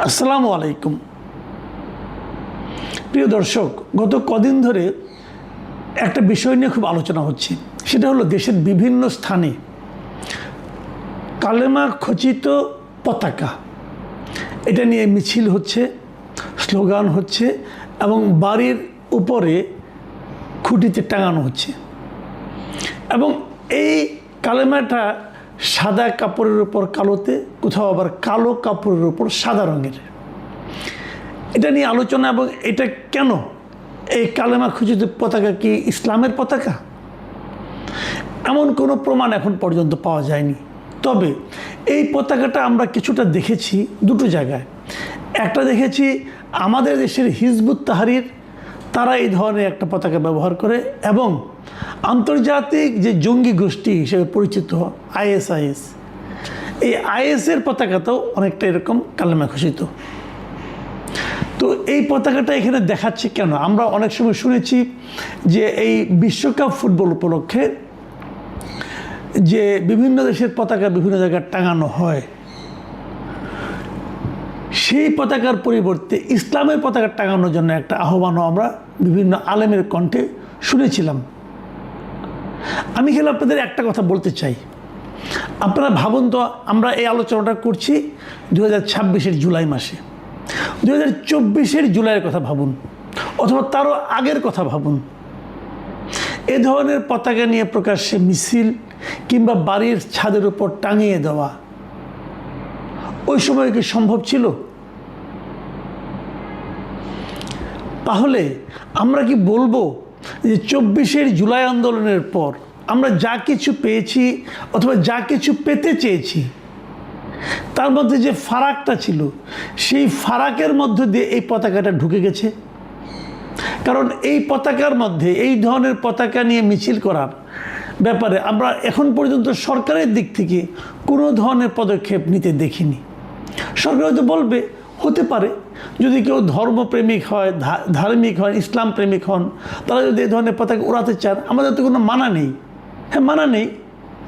আসসালামু আলাইকুম। প্রিয় দর্শক, গত কদিন ধরে একটা বিষয় নিয়ে খুব আলোচনা হচ্ছে। সেটা হলো দেশের বিভিন্ন স্থানে কালেমা খচিত পতাকা, এটা নিয়ে মিছিল হচ্ছে, স্লোগান হচ্ছে এবং বাড়ির উপরে খুঁটিতে টাঙানো হচ্ছে। এবং এই কালেমাটা সাদা কাপড়ের উপর কালোতে, কোথাও আবার কালো কাপড়ের উপর সাদা রঙের। এটা নিয়ে আলোচনা। এবং এটা কেন, এই কালেমা খচিত পতাকা কি ইসলামের পতাকা? এমন কোনো প্রমাণ এখন পর্যন্ত পাওয়া যায়নি। তবে এই পতাকাটা আমরা কিছুটা দেখেছি দুটো জায়গায়। একটা দেখেছি আমাদের দেশের হিজবুত তাহরির, তারা এই ধরনের একটা পতাকা ব্যবহার করে, এবং আন্তর্জাতিক যে জঙ্গি গোষ্ঠী হিসেবে পরিচিত আইএসআইএস, এই আইএসের পতাকাতেও অনেকটা এরকম কালেমা খচিত। তো এই পতাকাটা এখানে দেখাচ্ছে কেন? আমরা অনেক সময় শুনেছি যে এই বিশ্বকাপ ফুটবল উপলক্ষে যে বিভিন্ন দেশের পতাকা বিভিন্ন জায়গায় টাঙানো হয়, সেই পতাকার পরিবর্তে ইসলামের পতাকা টাঙানোর জন্য একটা আহ্বানও আমরা বিভিন্ন আলেমের কণ্ঠে শুনেছিলাম। আমি খেলে আপনাদের একটা কথা বলতে চাই। আপনারা ভাবুন তো, আমরা এই আলোচনাটা করছি 2026-এর জুলাই মাসে। 2024-এর জুলাইয়ের কথা ভাবুন, অথবা তারও আগের কথা ভাবুন। এ ধরনের পতাকা নিয়ে প্রকাশ্যে মিছিল কিংবা বাড়ির ছাদের উপর টাঙিয়ে দেওয়া ওই সময় কি সম্ভব ছিল? তাহলে আমরা কি বলবো যে 24-এর জুলাই আন্দোলনের পর আমরা যা কিছু পেয়েছি অথবা যা কিছু পেতে চেয়েছি, তার মধ্যে যে ফারাকটা ছিল, সেই ফারাকের মধ্য দিয়ে এই পতাকাটা ঢুকে গেছে? কারণ এই পতাকার মধ্যে, এই ধরনের পতাকা নিয়ে মিছিল করার ব্যাপারে আমরা এখন পর্যন্ত সরকারের দিক থেকে কোনো ধরনের পদক্ষেপ নিতে দেখিনি। সরকার হয়তো বলবে, হতে পারে যদি কেউ ধর্মপ্রেমিক হয়, ধার্মিক হয়, ইসলাম প্রেমিক হন, তারা যদি এই ধরনের পতাকা উড়াতে চান, আমাদের তো কোনো মানা নেই। হ্যাঁ, মানা নেই।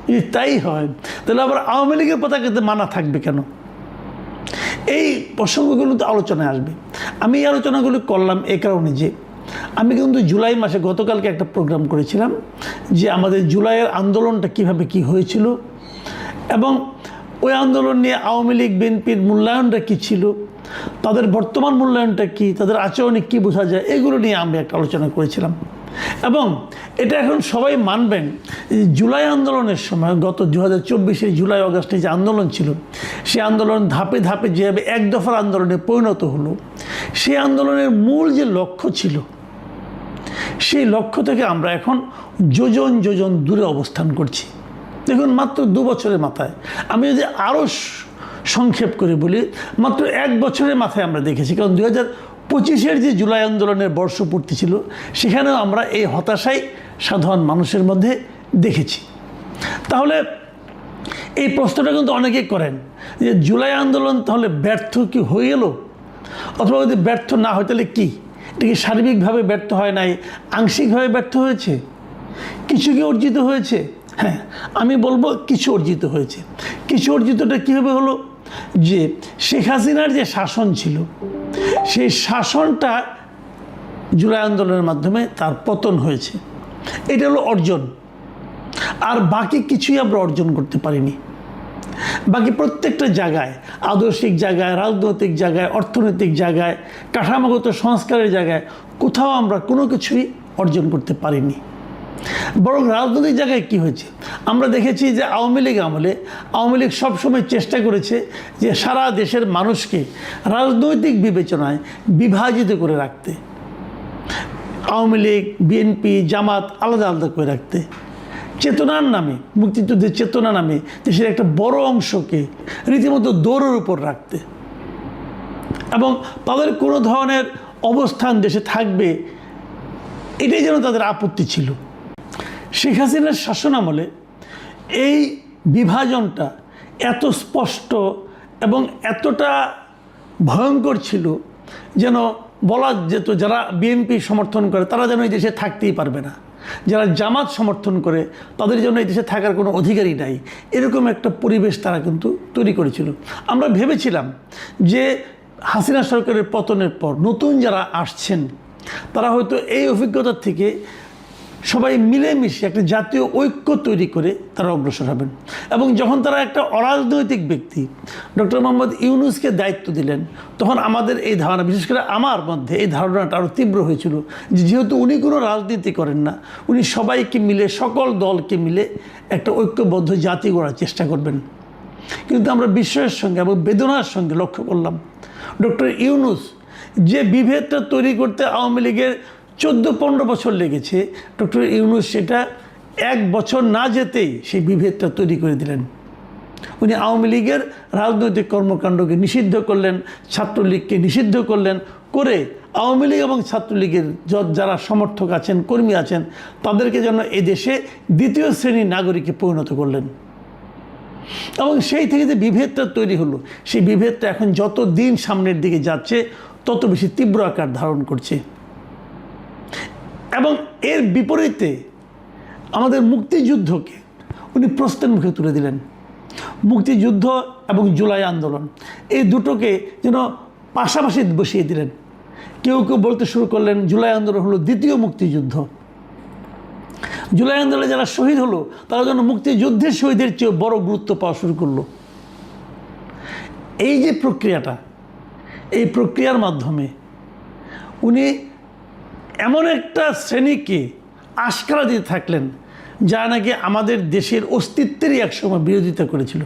যদি তাই হয়, তাহলে আবার আওয়ামী লীগের পতাকাতে মানা থাকবে কেন? এই প্রসঙ্গগুলো তো আলোচনায় আসবে। আমি এই আলোচনাগুলো করলাম এই কারণে যে আমি কিন্তু জুলাই মাসে গতকালকে একটা প্রোগ্রাম করেছিলাম যে আমাদের জুলাইয়ের আন্দোলনটা কিভাবে কি হয়েছিল, এবং ওই আন্দোলন নিয়ে আওয়ামী লীগ বিএনপির মূল্যায়নটা কী ছিল, তাদের বর্তমান মূল্যায়নটা কী, তাদের আচরণে কী বোঝা যায়, এগুলো নিয়ে আমি একটা আলোচনা করেছিলাম। এবং এটা এখন সবাই মানবেন, জুলাই আন্দোলনের সময় গত 2024-এর জুলাই আগস্টে যে আন্দোলন ছিল, সেই আন্দোলন ধাপে ধাপে যেভাবে এক দফার আন্দোলনে পরিণত হলো, সেই আন্দোলনের মূল যে লক্ষ্য ছিল, সেই লক্ষ্য থেকে আমরা এখন যোজন যোজন দূরে অবস্থান করছি। দেখুন, মাত্র 2 বছরের মাথায়, আমি যদি আরও সংক্ষেপ করে বলি, মাত্র 1 বছরের মাথায় আমরা দেখেছি। কারণ 2025-এর যে জুলাই আন্দোলনের বর্ষপূর্তি ছিল, সেখানেও আমরা এই হতাশাই সাধারণ মানুষের মধ্যে দেখেছি। তাহলে এই প্রশ্নটা কিন্তু অনেকেই করেন যে জুলাই আন্দোলন তাহলে ব্যর্থ কি হয়ে গেল? অথবা যদি ব্যর্থ না হয় তাহলে কী? এটা কি সার্বিকভাবে ব্যর্থ হয় নাই, আংশিকভাবে ব্যর্থ হয়েছে? কিছু কি অর্জিত হয়েছে? হ্যাঁ, আমি বলবো কিছু অর্জিত হয়েছে। কিছু অর্জিতটা কীভাবে হলো? যে শেখ হাসিনার যে শাসন ছিল, সেই শাসনটা জুলাই আন্দোলনের মাধ্যমে তার পতন হয়েছে। এটা হলো অর্জন। আর বাকি কিছুই আমরা অর্জন করতে পারিনি। বাকি প্রত্যেকটা জায়গায়, আদর্শিক জায়গায়, রাজনৈতিক জায়গায়, অর্থনৈতিক জায়গায়, কাঠামোগত সংস্কারের জায়গায় কোথাও আমরা কোনো কিছুই অর্জন করতে পারিনি। বরং রাজনৈতিক জায়গায় কি হয়েছে, আমরা দেখেছি যে আওয়ামী লীগ আমলে আওয়ামী লীগ সবসময় চেষ্টা করেছে যে সারা দেশের মানুষকে রাজনৈতিক বিবেচনায় বিভাজিত করে রাখতে, আওয়ামী লীগ, বিএনপি, জামাত আলাদা আলাদা করে রাখতে, চেতনার নামে, মুক্তিযুদ্ধের চেতনা নামে দেশের একটা বড় অংশকে রীতিমতো দৌড়ের উপর রাখতে, এবং তাদের কোনো ধরনের অবস্থান দেশে থাকবে, এটাই যেন তাদের আপত্তি ছিল। শেখ হাসিনার শাসনামলে এই বিভাজনটা এত স্পষ্ট এবং এতটা ভয়ঙ্কর ছিল যেন বলা যেত যারা বিএনপি সমর্থন করে তারা যেন এই দেশে থাকতেই পারবে না, যারা জামাত সমর্থন করে তাদের জন্য এই দেশে থাকার কোনো অধিকারই নাই, এরকম একটা পরিবেশ তারা কিন্তু তৈরি করেছিল। আমরা ভেবেছিলাম যে হাসিনা সরকারের পতনের পর নতুন যারা আসছেন তারা হয়তো এই অভিজ্ঞতার থেকে সবাই মিলেমিশে একটা জাতীয় ঐক্য তৈরি করে তারা অগ্রসর হবেন। এবং যখন তারা একটা অরাজনৈতিক ব্যক্তি ডক্টর মোহাম্মদ ইউনূসকে দায়িত্ব দিলেন, তখন আমাদের এই ধারণা, বিশেষ করে আমার মধ্যে এই ধারণাটা আরও তীব্র হয়েছিল যে যেহেতু উনি কোনো রাজনীতি করেন না, উনি সবাইকে মিলে, সকল দলকে মিলে একটা ঐক্যবদ্ধ জাতি গড়ার চেষ্টা করবেন। কিন্তু আমরা বিস্ময়ের সঙ্গে এবং বেদনার সঙ্গে লক্ষ্য করলাম ডক্টর ইউনূস যে বিভেদটা তৈরি করতে আওয়ামী লীগের 14-15 বছর লেগেছে, ডক্টর ইউনূস সেটা 1 বছর না যেতেই সেই বিভেদটা তৈরি করে দিলেন। উনি আওয়ামী লীগের রাজনৈতিক কর্মকাণ্ডকে নিষিদ্ধ করলেন, ছাত্রলীগকে নিষিদ্ধ করলেন, করে আওয়ামী লীগ এবং ছাত্রলীগের যারা সমর্থক আছেন, কর্মী আছেন, তাদেরকে যেন এদেশে দ্বিতীয় শ্রেণীর নাগরিকে পরিণত করলেন। এবং সেই থেকে যে বিভেদটা তৈরি হলো, সেই বিভেদটা এখন যত দিন সামনের দিকে যাচ্ছে তত বেশি তীব্র আকার ধারণ করছে। এবং এর বিপরীতে আমাদের মুক্তিযুদ্ধকে উনি প্রশ্নের মুখে তুলে দিলেন। মুক্তিযুদ্ধ এবং জুলাই আন্দোলন এই দুটোকে যেন পাশাপাশি বসিয়ে দিলেন। কেউ কেউ বলতে শুরু করলেন জুলাই আন্দোলন হলো দ্বিতীয় মুক্তিযুদ্ধ। জুলাই আন্দোলনে যারা শহীদ হলো তারা যেন মুক্তিযুদ্ধের শহীদের চেয়ে বড় গুরুত্ব পাওয়া শুরু করলো। এই যে প্রক্রিয়াটা, এই প্রক্রিয়ার মাধ্যমে উনি এমন একটা শ্রেণীকে আশকারা দিতে থাকলেন যা নাকি আমাদের দেশের অস্তিত্বেরই একসময় বিরোধিতা করেছিল।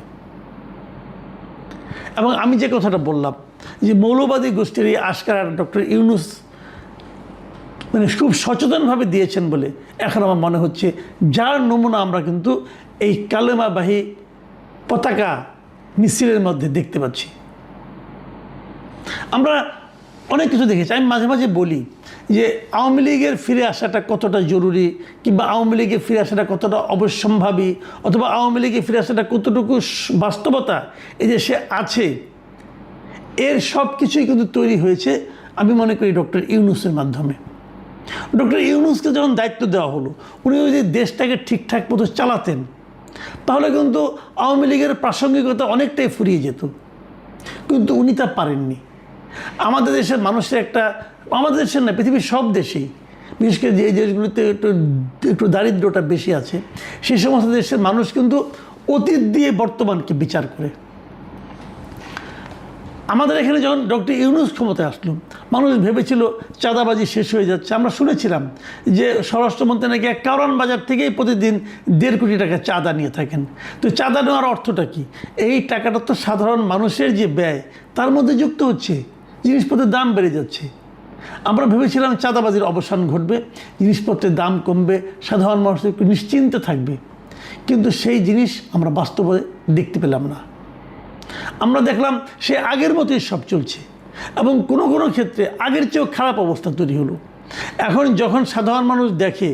এবং আমি যে কথাটা বললাম যে মৌলবাদী গোষ্ঠীর এই আশকারা ডক্টর ইউনূস মানে খুব সচেতনভাবে দিয়েছেন বলে এখন আমার মনে হচ্ছে, যার নমুনা আমরা কিন্তু এই কালেমাবাহী পতাকা মিছিলের মধ্যে দেখতে পাচ্ছি। আমরা অনেক কিছু দেখেছি। আমি মাঝে মাঝে বলি যে আওয়ামী লীগের ফিরে আসাটা কতটা জরুরি, কিংবা আওয়ামী লীগের ফিরে আসাটা কতটা অবশ্যম্ভাবী, অথবা আওয়ামী লীগের ফিরে আসাটা কতটুকু বাস্তবতা এই দেশে আছে, এর সব কিছুই কিন্তু তৈরি হয়েছে আমি মনে করি ডক্টর ইউনূসের মাধ্যমে। ডক্টর ইউনূসকে যখন দায়িত্ব দেওয়া হলো, উনি যদি দেশটাকে ঠিকঠাক মতো চালাতেন তাহলে কিন্তু আওয়ামী লীগের প্রাসঙ্গিকতা অনেকটাই ফুরিয়ে যেত, কিন্তু উনি তা পারেননি। আমাদের দেশের মানুষের একটা, আমাদের দেশের না, পৃথিবীর সব দেশেই, বিশেষ করে যে দেশগুলিতে একটু দারিদ্র্যটা বেশি আছে, সেই সমস্ত দেশের মানুষ কিন্তু অতীত দিয়ে বর্তমানকে বিচার করে। আমাদের এখানে যখন ডক্টর ইউনূস ক্ষমতায় আসলো, মানুষ ভেবেছিল চাঁদাবাজি শেষ হয়ে যাচ্ছে। আমরা শুনেছিলাম যে স্বরাষ্ট্রমন্ত্রী নাকি এক কারওয়ান বাজার থেকেই প্রতিদিন 1.5 কোটি টাকা চাঁদা নিয়ে থাকেন। তো চাঁদা নেওয়ার অর্থটা কি? এই টাকাটা তো সাধারণ মানুষের যে ব্যয় তার মধ্যে যুক্ত হচ্ছে, জিনিসপত্রের দাম বেড়ে যাচ্ছে। আমরা ভেবেছিলাম চাঁদাবাজির অবসান ঘটবে, জিনিসপত্রের দাম কমবে, সাধারণ মানুষ একটু নিশ্চিন্তে থাকবে, কিন্তু সেই জিনিস আমরা বাস্তবে দেখতে পেলাম না। আমরা দেখলাম সে আগের মতোই সব চলছে, এবং কোনো কোনো ক্ষেত্রে আগের চেয়েও খারাপ অবস্থা তৈরি হলো। এখন যখন সাধারণ মানুষ দেখে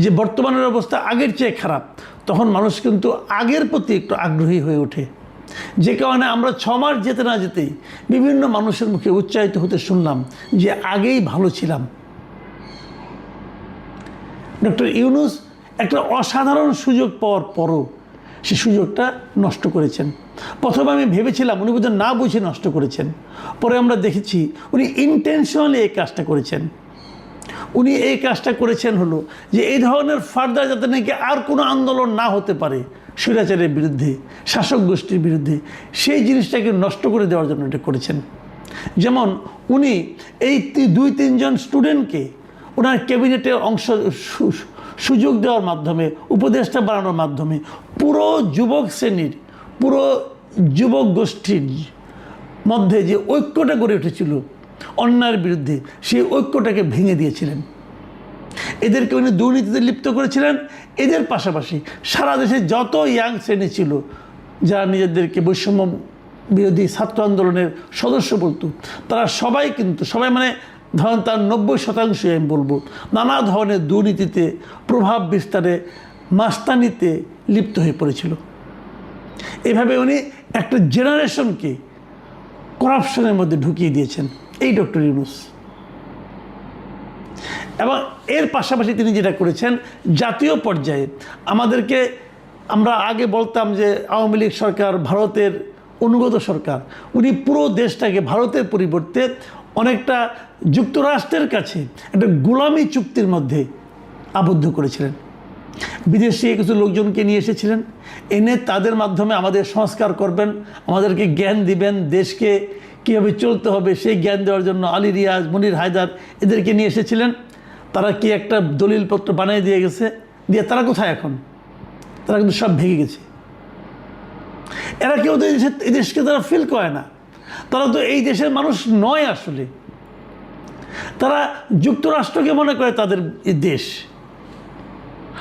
যে বর্তমানের অবস্থা আগের চেয়ে খারাপ, তখন মানুষ কিন্তু আগের প্রতি একটু আগ্রহী হয়ে ওঠে। যে কারণে আমরা 6 মাস যেতে না যেতেই বিভিন্ন মানুষের মুখে উচ্চারিত হতে শুনলাম যে আগেই ভালো ছিলাম। ডক্টর ইউনূস একটা অসাধারণ সুযোগ পাওয়ার পরও সে সুযোগটা নষ্ট করেছেন। প্রথমে আমি ভেবেছিলাম উনি বোধহয় না বুঝে নষ্ট করেছেন, পরে আমরা দেখেছি উনি ইন্টেনশনালি এই কাজটা করেছেন। উনি এই কাজটা করেছেন হলো যে এই ধরনের ফার্দার যাতে নাকি আর কোনো আন্দোলন না হতে পারে স্বৈরাচারের বিরুদ্ধে, শাসক গোষ্ঠীর বিরুদ্ধে, সেই জিনিসটাকে নষ্ট করে দেওয়ার জন্য এটা করেছেন। যেমন উনি এই 2-3 জন স্টুডেন্টকে ওনার ক্যাবিনেটে সুযোগ দেওয়ার মাধ্যমে, উপদেষ্টা বানানোর মাধ্যমে পুরো যুবক শ্রেণীর, পুরো যুবক গোষ্ঠীর মধ্যে যে ঐক্যটা গড়ে উঠেছিল অন্যায়ের বিরুদ্ধে, সেই ঐক্যটাকে ভেঙে দিয়েছিলেন। এদেরকে উনি দুর্নীতিতে লিপ্ত করেছিলেন। এদের পাশাপাশি সারা দেশে যত ইয়াং শ্রেণী ছিল যারা নিজেদেরকে বৈষম্য বিরোধী ছাত্র আন্দোলনের সদস্য বলতো, তারা সবাই কিন্তু, সবাই মানে ধরেন তার 90% আমি বলবো, নানা ধরনের দুর্নীতিতে, প্রভাব বিস্তারে, মাস্তানিতে লিপ্ত হয়ে পড়েছিল। এভাবে উনি একটা জেনারেশনকে করাপশনের মধ্যে ঢুকিয়ে দিয়েছেন এই ডক্টর ইউনূস। এবং এর পাশাপাশি তিনি যেটা করেছেন, জাতীয় পর্যায়ে আমাদেরকে, আমরা আগে বলতাম যে আওয়ামী লীগ সরকার ভারতের অনুগত সরকার, উনি পুরো দেশটাকে ভারতের পরিবর্তে অনেকটা যুক্তরাষ্ট্রের কাছে একটা গোলামি চুক্তির মধ্যে আবদ্ধ করেছিলেন। বিদেশি কিছু লোকজনকে নিয়ে এসেছিলেন, এনে তাদের মাধ্যমে আমাদের সংস্কার করবেন, আমাদেরকে জ্ঞান দিবেন, দেশকে কীভাবে চলতে হবে সেই জ্ঞান দেওয়ার জন্য আলী রিয়াজ, মনির হায়দার এদেরকে নিয়ে এসেছিলেন। তারা কি একটা দলিলপত্র বানিয়ে দিয়ে গেছে, দিয়ে তারা কোথায় এখন? তারা কিন্তু সব ভেঙে গেছে। এরা কেউ তো এই দেশকে তারা ফিল করে না, তারা তো এই দেশের মানুষ নয় আসলে। তারা যুক্তরাষ্ট্রকে মনে করে তাদের দেশ।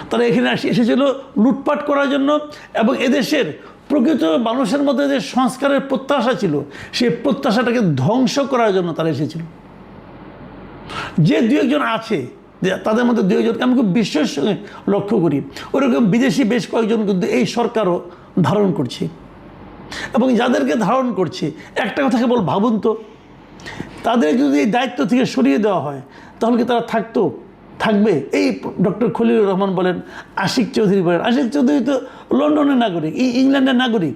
তারা এখানে এসেছিল লুটপাট করার জন্য, এবং এদেশের প্রকৃত মানুষের মধ্যে যে সংস্কারের প্রত্যাশা ছিল সেই প্রত্যাশাটাকে ধ্বংস করার জন্য তারা এসেছিল। যে দু একজন আছে, তাদের মধ্যে দু একজনকে আমি খুব বিশ্বাসের সঙ্গে লক্ষ্য করি, ওরকম বিদেশি বেশ কয়েকজন কিন্তু এই সরকারও ধারণ করছে। এবং যাদেরকে ধারণ করছে, একটা কথা কেবল ভাবুন তো, তাদের যদি এই দায়িত্ব থেকে সরিয়ে দেওয়া হয় তাহলে কি তারা থাকবে? এই ডক্টর খলিলুর রহমান বলেন, আশিক চৌধুরী বলেন, আশিক চৌধুরী তো লন্ডনের নাগরিক, ইংল্যান্ডের নাগরিক।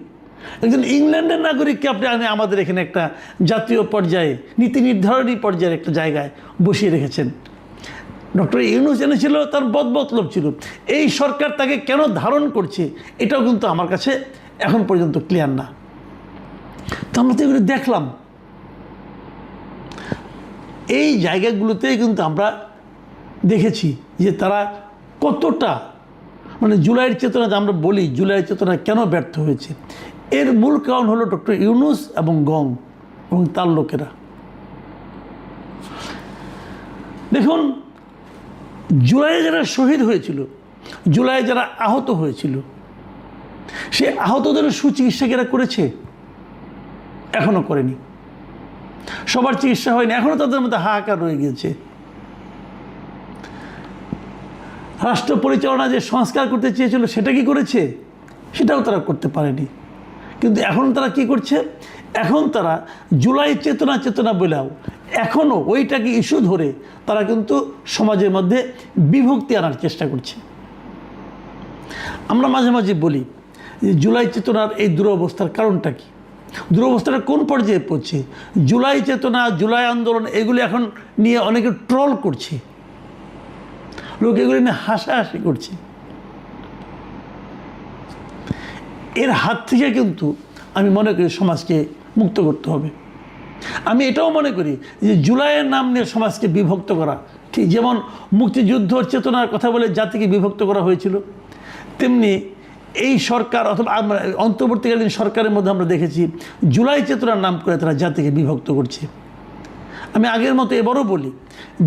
একজন ইংল্যান্ডের নাগরিককে আপনি আমাদের এখানে একটা জাতীয় পর্যায়ে নীতি নির্ধারণী পর্যায়ের একটা জায়গায় বসিয়ে রেখেছেন। ডক্টর ইউনূস এনেছিল, তার বদমতলব ছিল। এই সরকার তাকে কেন ধারণ করছে এটাও কিন্তু আমার কাছে এখন পর্যন্ত ক্লিয়ার না। তো আমরা তো এগুলো দেখলাম, এই জায়গাগুলোতেই কিন্তু আমরা দেখেছি যে তারা কতটা, মানে জুলাইয়ের চেতনা, আমরা বলি জুলাইয়ের চেতনা কেন ব্যর্থ হয়েছে, এর মূল কারণ হলো ডক্টর ইউনূস এবং গং এবং তার লোকেরা। দেখুন, জুলাইয়ে যারা শহীদ হয়েছিল, জুলাইয়ে যারা আহত হয়েছিল, সে আহতদের সুচিকিৎসা করেছে? এখনও করেনি। সবার চিকিৎসা হয়নি, এখনও তাদের মধ্যে হাহাকার রয়ে গিয়েছে। রাষ্ট্র পরিচালনা যে সংস্কার করতে চেয়েছিল সেটা কি করেছে? সেটাও তারা করতে পারেনি। কিন্তু এখন তারা কি করছে? এখন তারা জুলাই চেতনা বলেও এখনও ওইটাকে ইস্যু ধরে তারা কিন্তু সমাজের মধ্যে বিভক্তি আনার চেষ্টা করছে। আমরা মাঝে মাঝে বলি যে জুলাই চেতনার এই দুরবস্থার কারণটা কি, দুরবস্থাটা কোন পর্যায়ে পড়ছে। জুলাই চেতনা, জুলাই আন্দোলন এগুলি এখন নিয়ে অনেকে ট্রল করছে, লোক এগুলি নিয়ে হাসাহাসি করছে। এর হাত থেকে কিন্তু আমি মনে করি সমাজকে মুক্ত করতে হবে। আমি এটাও মনে করি যে জুলাইয়ের নাম নিয়ে সমাজকে বিভক্ত করা ঠিক যেমন মুক্তিযুদ্ধর চেতনার কথা বলে জাতিকে বিভক্ত করা হয়েছিল, তেমনি এই সরকার অথবা অন্তর্বর্তীকালীন সরকারের মধ্যে আমরা দেখেছি জুলাই চেতনার নাম করে তারা জাতিকে বিভক্ত করছে। আমি আগের মতো এবারও বলি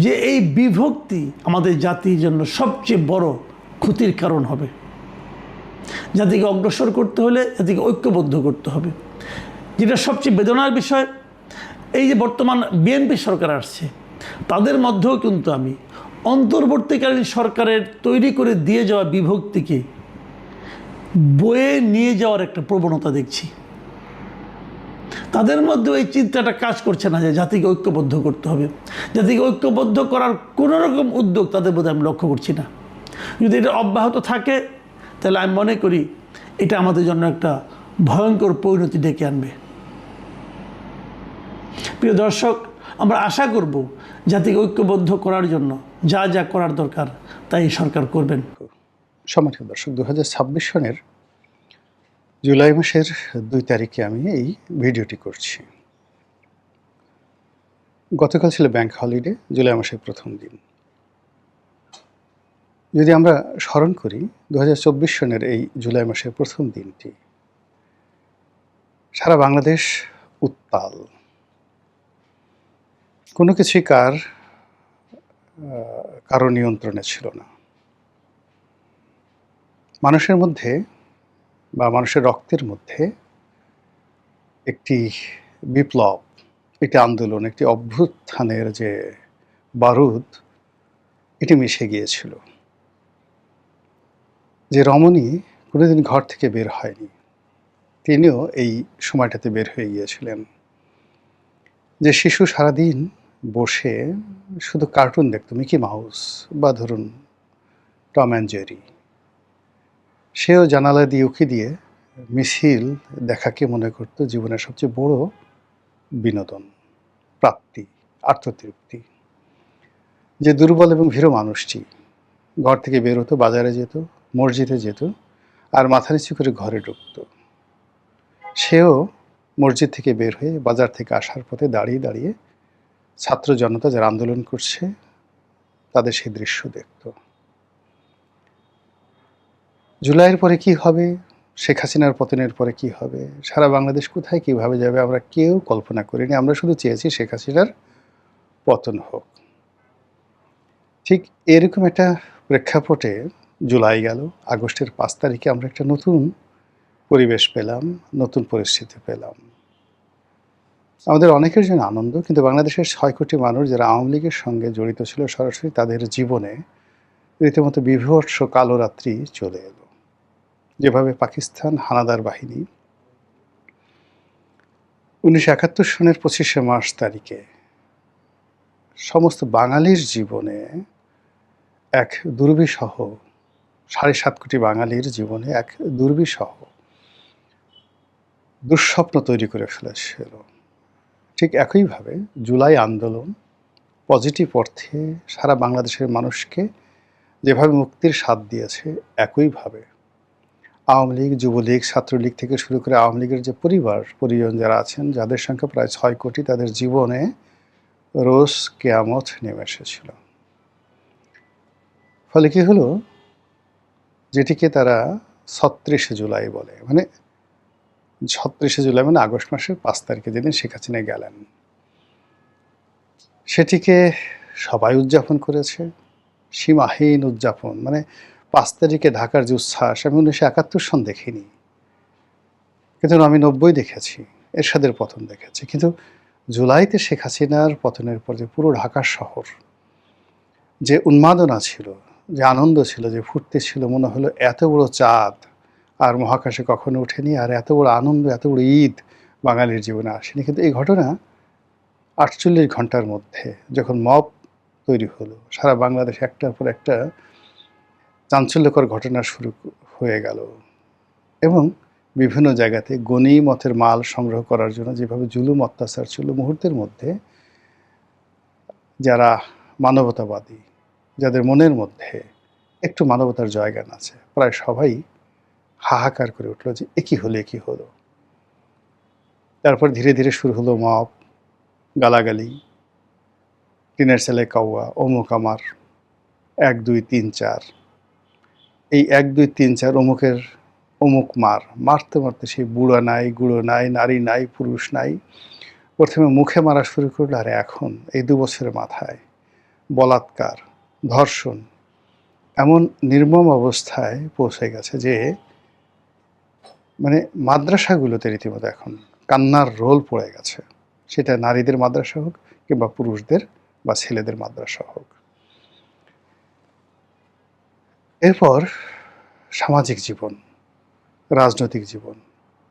যে এই বিভক্তি আমাদের জাতির জন্য সবচেয়ে বড় ক্ষতির কারণ হবে। জাতিকে অগ্রসর করতে হলে জাতিকে ঐক্যবদ্ধ করতে হবে। যেটা সবচেয়ে বেদনার বিষয়, এই যে বর্তমান বিএনপি সরকার আসছে, তাদের মধ্যেও কিন্তু আমি অন্তর্বর্তীকালীন সরকারের তৈরি করে দিয়ে যাওয়া বিভক্তিকে বয়ে নিয়ে যাওয়ার একটা প্রবণতা দেখছি। তাদের মধ্যে এই চিন্তাটা কাজ করছে না যে জাতিকে ঐক্যবদ্ধ করতে হবে। জাতিকে ঐক্যবদ্ধ করার কোনো রকম উদ্যোগ তাদের মধ্যে আমি লক্ষ্য করছি না। যদি এটা অব্যাহত থাকে তাহলে আমি মনে করি এটা আমাদের জন্য একটা ভয়ঙ্কর পরিণতি ডেকে আনবে। প্রিয় দর্শক, আমরা আশা করব জাতিকে ঐক্যবদ্ধ করার জন্য যা যা করার দরকার তাই সরকার করবেন। সম্মানিত দর্শক, 2026 সনের জুলাই মাসের 2 তারিখে আমি এই ভিডিওটি করছি। গতকাল ছিল ব্যাংক হলিডে, জুলাই মাসের প্রথম দিন। যদি আমরা স্মরণ করি 2024 সনের এই জুলাই মাসের প্রথম দিনটি সারা বাংলাদেশ উত্তাল। কোনো কিছুই কারো নিয়ন্ত্রণে ছিল না। মানুষের মধ্যে বা মানুষের রক্তের মধ্যে একটি বিপ্লব, একটি আন্দোলন, একটি অভ্যুত্থানের যে বারুদ, এটি মিশে গিয়েছিল। যে রমণী কোনোদিন ঘর থেকে বের হয়নি, তিনিও এই সময়টাতে বের হয়ে গিয়েছিলেন। যে শিশু সারাদিন বসে শুধু কার্টুন দেখত, মিকি মাউস বা ধরুন টম অ্যান্ড জেরি, সেও জানালা দিয়ে উঁকি দিয়ে মিছিল দেখাকে মনে করত জীবনের সবচেয়ে বড় বিনোদন, প্রাপ্তি, আত্মতৃপ্তি। যে দুর্বল এবং ভীরু মানুষটি ঘর থেকে বের হতো, বাজারে যেত, মসজিদে যেত, আর মাথা নিচু করে ঘরে ঢুকত, সেও মসজিদ থেকে বের হয়ে বাজার থেকে আসার পথে দাঁড়িয়ে দাঁড়িয়ে ছাত্র জনতা যারা আন্দোলন করছে তাদের সেই দৃশ্য দেখত। জুলাইয়ের পরে কি হবে, শেখ হাসিনার পতনের পরে কি হবে, সারা বাংলাদেশ কোথায় কিভাবে যাবে আমরা কেউ কল্পনা করিনি। আমরা শুধু চেয়েছি শেখ হাসিনার পতন হোক। ঠিক এরকম একটা প্রেক্ষাপটে জুলাই গেল, আগস্টের 5 তারিখে আমরা একটা নতুন পরিবেশ পেলাম, নতুন পরিস্থিতি পেলাম। আমাদের অনেকের জন্য আনন্দ, কিন্তু বাংলাদেশের 6 কোটি মানুষ যারা আওয়ামী লীগের সঙ্গে জড়িত ছিল সরাসরি, তাদের জীবনে রীতিমতো বীভৎস কালো রাত্রি চলে এলো। যেভাবে পাকিস্তান হানাদার বাহিনী 1971 সনের 25শে মার্চ তারিখে সমস্ত বাঙালির জীবনে এক দুর্বিষহ, 7.5 কোটি বাঙালির জীবনে এক দুর্বিষহ দুঃস্বপ্ন তৈরি করে ফেলেছিল, ঠিক একইভাবে জুলাই আন্দোলন পজিটিভ অর্থে সারা বাংলাদেশের মানুষকে যেভাবে মুক্তির স্বাদ দিয়েছে, একইভাবে আওয়ামী লীগ, যুবলীগ, ছাত্রলীগ থেকে শুরু করে আওয়ামী লীগের যে পরিজন যারা আছেন, যাদের সংখ্যা প্রায় 6 কোটি, তাদের জীবনে রোজ কেয়ামত নেমে এসেছিল। ফলে কি হলো, যেটিকে তারা 36শে জুলাই বলে, মানে 36শে জুলাই মানে আগস্ট মাসের 5 তারিখে যেদিন শেখ হাসিনা গেলেন, সেটিকে সবাই উদযাপন করেছে, সীমাহীন উদযাপন। মানে 5 তারিখে ঢাকার যে উচ্ছ্বাস আমি 1971 সন দেখিনি, কিন্তু আমি 90 দেখেছি, এরশাদের পতন দেখেছি। কিন্তু জুলাইতে শেখ হাসিনার পতনের পর যে পুরো ঢাকা শহর যে উন্মাদনা ছিল, যে আনন্দ ছিল, যে ফুর্তি ছিল, মনে হলো এত বড় চাঁদ আর মহাকাশে কখনো ওঠেনি, আর এত বড় আনন্দ, এত বড় ঈদ বাঙালির জীবনে আসেনি। কিন্তু এই ঘটনা 48 ঘন্টার মধ্যে যখন মব তৈরি হলো, সারা বাংলাদেশে একটার পর একটা চাঞ্চল্যকর ঘটনা শুরু হয়ে গেল, এবং বিভিন্ন জায়গাতে গনিমতের মাল সংগ্রহ করার জন্য যেভাবে জুলুম অত্যাচার ছিল, মুহূর্তের মধ্যে যারা মানবতাবাদী, যাদের মনের মধ্যে একটু মানবতার জায়গান আছে, প্রায় সবাই হাহাকার করে উঠলো যে একই হলো, একই হলো। তারপর ধীরে ধীরে শুরু হলো মব, গালাগালি, টিনের ছেলে কাউয়া, অমুক আমার, 1 2 3 4। এই 1 2 3 4 অমুকের অমুক মারতে মারতে সেই বুড়া নাই, গুঁড়ো নাই, নারী নাই, পুরুষ নাই। প্রথমে মুখে মারা শুরু করলো, আর এখন এই 2 বছরের মাথায় বলাৎকার, ধর্ষণ এমন নির্মম অবস্থায় পৌঁছে গেছে যে মানে মাদ্রাসাগুলোতে রীতিমতো এখন কান্নার রোল পড়ে গেছে, সেটা নারীদের মাদ্রাসা হোক কিংবা পুরুষদের বা ছেলেদের মাদ্রাসা হোক। এরপর সামাজিক জীবন, রাজনৈতিক জীবন,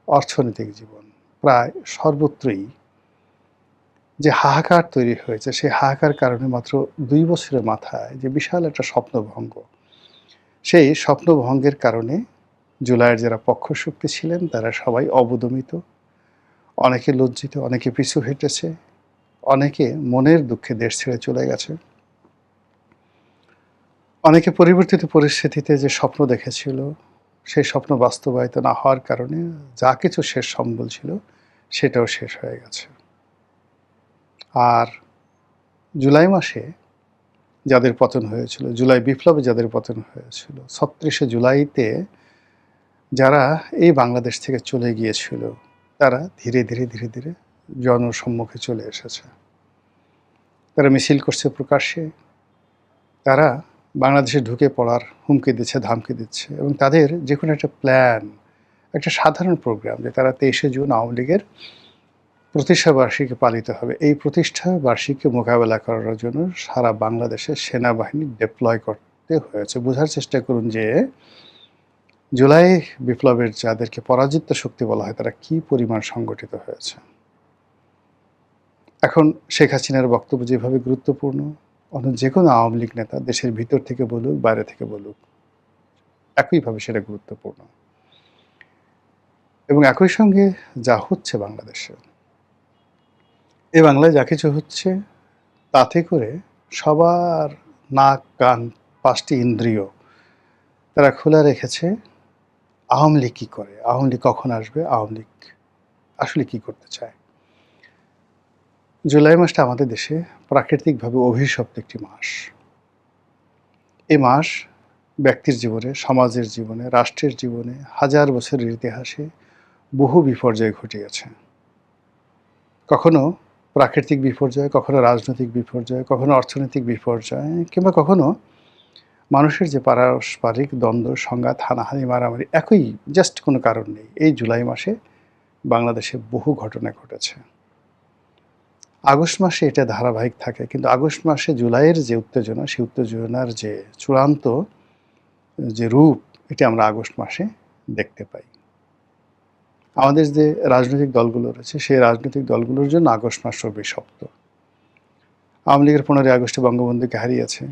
অর্থনৈতিক জীবন, প্রায় সর্বত্রই যে হাহাকার তৈরি হয়েছে, সেই হাহাকার কারণে মাত্র 2 বছরের মাথায় যে বিশাল একটা স্বপ্নভঙ্গ, সেই স্বপ্নভঙ্গের কারণে জুলাইয়ের যারা পক্ষশক্তি ছিলেন তারা সবাই অবদমিত, অনেকে লজ্জিত, অনেকে পিছু হেঁটেছে, অনেকে মনের দুঃখে দেশ ছেড়ে চলে গেছে, অনেকে পরিবর্তিত পরিস্থিতিতে যে স্বপ্ন দেখেছিল সেই স্বপ্ন বাস্তবায়িত না হওয়ার কারণে যা কিছু শেষ সম্বল ছিল সেটাও শেষ হয়ে গেছে। আর জুলাই মাসে যাদের পতন হয়েছিল, জুলাই বিপ্লবে যাদের পতন হয়েছিল, 36শে জুলাইতে যারা এই বাংলাদেশ থেকে চলে গিয়েছিল, তারা ধীরে ধীরে ধীরে ধীরে জনসম্মুখে চলে এসেছে। তারা মিছিল করছে প্রকাশ্যে, তারা বাংলাদেশে ঢুকে পড়ার হুমকি দিচ্ছে, ধামকি দিচ্ছে, এবং তাদের যে কোনো একটা প্ল্যান, একটা সাধারণ প্রোগ্রাম যে তারা 23শে জুন আওয়ামী লীগের প্রতিষ্ঠা বার্ষিকী পালিত হবে, এই প্রতিষ্ঠা বার্ষিকী মোকাবেলা করার জন্য সারা বাংলাদেশে সেনাবাহিনী ডিপ্লয় করতে হয়েছে। বোঝার চেষ্টা করুন যে জুলাই বিপ্লবের যাদেরকে পরাজিত শক্তি বলা হয় তারা কি পরিমাণ সংগঠিত হয়েছে। এখন শেখ হাসিনার বক্তব্য যেভাবে গুরুত্বপূর্ণ, অন্য যে কোনো আওয়ামী লীগ নেতা দেশের ভিতর থেকে বলুক, বাইরে থেকে বলুক, একইভাবে সেটা গুরুত্বপূর্ণ। এবং একই সঙ্গে যা হচ্ছে বাংলাদেশে, এই বাংলায় যা কিছু হচ্ছে তাতে করে সবার নাক কান 5টি ইন্দ্রিয় তারা খোলা রেখেছে। আওয়ামী লীগ কী করে, আওয়ামী লীগ কখন আসবে, আওয়ামী লীগ আসলে কী করতে চায়। জুলাই মাসটা আমাদের দেশে প্রাকৃতিকভাবে অভিশপ্ত একটি মাস। এই মাস ব্যক্তির জীবনে, সমাজের জীবনে, রাষ্ট্রের জীবনে হাজার বছরের ইতিহাসে বহু বিপর্যয় ঘটিয়েছে। কখনো প্রাকৃতিক বিপর্যয়, কখনো রাজনৈতিক বিপর্যয়, কখনো অর্থনৈতিক বিপর্যয়, কিংবা কখনো মানুষের যে পারস্পরিক দ্বন্দ্ব, সংঘাত, হানাহানি, মারামারি, একই জাস্ট কোনো কারণ নেই। এই জুলাই মাসে বাংলাদেশে বহু ঘটনা ঘটেছে। আগস্ট মাসে এটা ধারাবাহিক থাকে, কিন্তু আগস্ট মাসে জুলাইয়ের যে উত্তেজনা, সেই উত্তেজনার যে চূড়ান্ত যে রূপ, এটা আমরা আগস্ট মাসে দেখতে পাই। আমাদের যে রাজনৈতিক দলগুলো রয়েছে, সেই রাজনৈতিক দলগুলোর জন্য আগস্ট মাস অভিশপ্ত। আওয়ামী লীগের 15ই আগস্টে বঙ্গবন্ধুকে হারিয়েছে।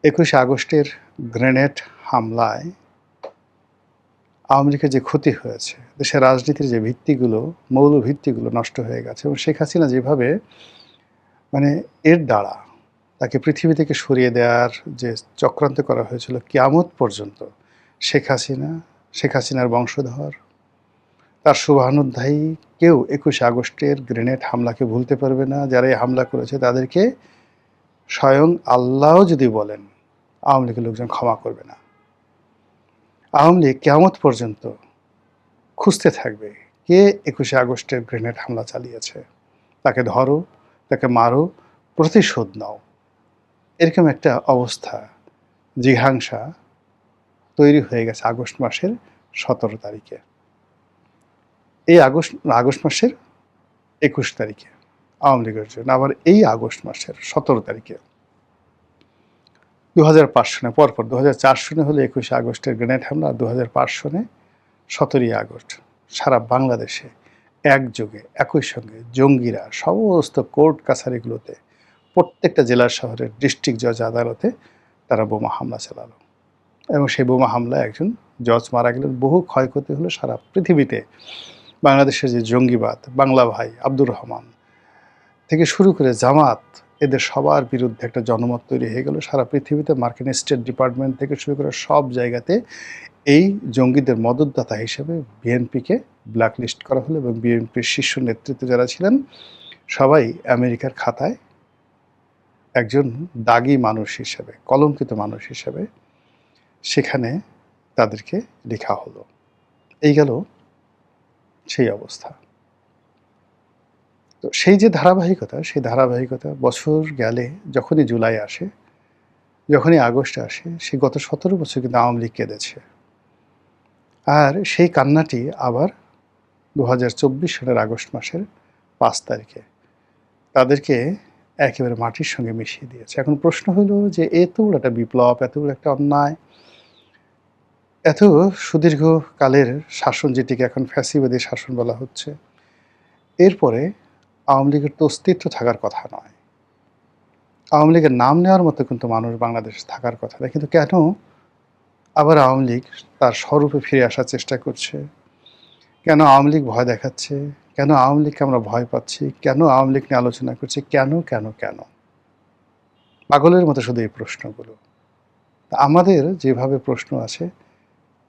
21শে আগস্টের গ্রেনেড হামলায় আওয়ামী লীগের যে ক্ষতি হয়েছে, দেশের রাজনীতির যে ভিত্তিগুলো, মৌল ভিত্তিগুলো নষ্ট হয়ে গেছে, এবং শেখ হাসিনা যেভাবে এর দ্বারা তাকে পৃথিবী থেকে সরিয়ে দেওয়ার যে চক্রান্ত করা হয়েছিল কিয়ামত পর্যন্ত, শেখ হাসিনার বংশধর, তার শুভানুধ্যায়ী কেউ 21শে আগস্টের গ্রেনেড হামলাকে ভুলতে পারবে না। যারা এই হামলা করেছে তাদেরকে স্বয়ং আল্লাহও যদি বলেন, আওয়ামী লীগের লোকজন ক্ষমা করবে না। আওয়ামী লীগ কিয়ামত পর্যন্ত খুঁজতে থাকবে কে 21শে আগস্টের গ্রেনেড হামলা চালিয়েছে, তাকে ধরো, তাকে মারো, প্রতিশোধ নাও। এরকম একটা অবস্থা, জিঘাংসা তৈরি হয়ে গেছে আগস্ট মাসের 17 তারিখে। এই আগস্ট মাসের 21 তারিখে আওয়ামী লীগের জন্য, আবার এই আগস্ট মাসের 17 তারিখে 2005 সনে, পরপর 2004 সনে হলো 21শে আগস্টের গ্রেনেড হামলা, আর 2005 সনে 17ই আগস্ট সারা বাংলাদেশে একযোগে একই সঙ্গে জঙ্গিরা সমস্ত কোর্ট কাছারিগুলোতে, প্রত্যেকটা জেলা শহরের ডিস্ট্রিক্ট জজ আদালতে তারা বোমা হামলা চালালো, এবং সেই বোমা হামলায় একজন জজ মারা গেলেন। বহু ক্ষয়ক্ষতি হলো সারা পৃথিবীতে। বাংলাদেশের যে জঙ্গিবাদ, বাংলা ভাই, আব্দুর রহমান থেকে শুরু করে জামাত, এদের সবার বিরুদ্ধে একটা জনমত তৈরি হয়ে গেল সারা পৃথিবীতে। মার্কিন স্টেট ডিপার্টমেন্ট থেকে শুরু করে সব জায়গাতে এই জঙ্গিদের মদতদাতা হিসেবে বিএনপিকে ব্ল্যাকলিস্ট করা হলো, এবং বিএনপির শীর্ষ নেতৃত্বে যারা ছিলেন সবাই আমেরিকার খাতায় একজন দাগী মানুষ হিসেবে, কলঙ্কিত মানুষ হিসেবে সেখানে তাদেরকে লেখা হলো। এই গেল সেই অবস্থা। তো সেই যে ধারাবাহিকতা, সেই ধারাবাহিকতা বছর গেলে, যখনই জুলাই আসে, যখনই আগস্ট আসে, সে গত 17 বছর কিন্তু আওয়ামী লীগ কেঁদেছে। আর সেই কান্নাটি আবার 2024 সালের আগস্ট মাসের 5 তারিখে তাদেরকে একেবারে মাটির সঙ্গে মিশিয়ে দিয়েছে। এখন প্রশ্ন হলো যে এত বড় একটা বিপ্লব, এত বড় একটা অন্যায়, এত সুদীর্ঘকালের শাসন, যেটিকে এখন ফ্যাসিবাদী শাসন বলা হচ্ছে, এরপরে আওয়ামী লীগের তো অস্তিত্ব থাকার কথা নয়, আওয়ামী লীগের নাম নেওয়ার মতো কিন্তু মানুষ বাংলাদেশে থাকার কথা নয়, কিন্তু কেন আবার আওয়ামী লীগ তার স্বরূপে ফিরে আসার চেষ্টা করছে? কেন আওয়ামী লীগ ভয় দেখাচ্ছে? কেন আওয়ামী লীগকে আমরা ভয় পাচ্ছি? কেন আওয়ামী লীগ নিয়ে আলোচনা করছি? কেন কেন কেন? পাগলের মতো শুধু এই প্রশ্নগুলো। আমাদের যেভাবে প্রশ্ন আছে,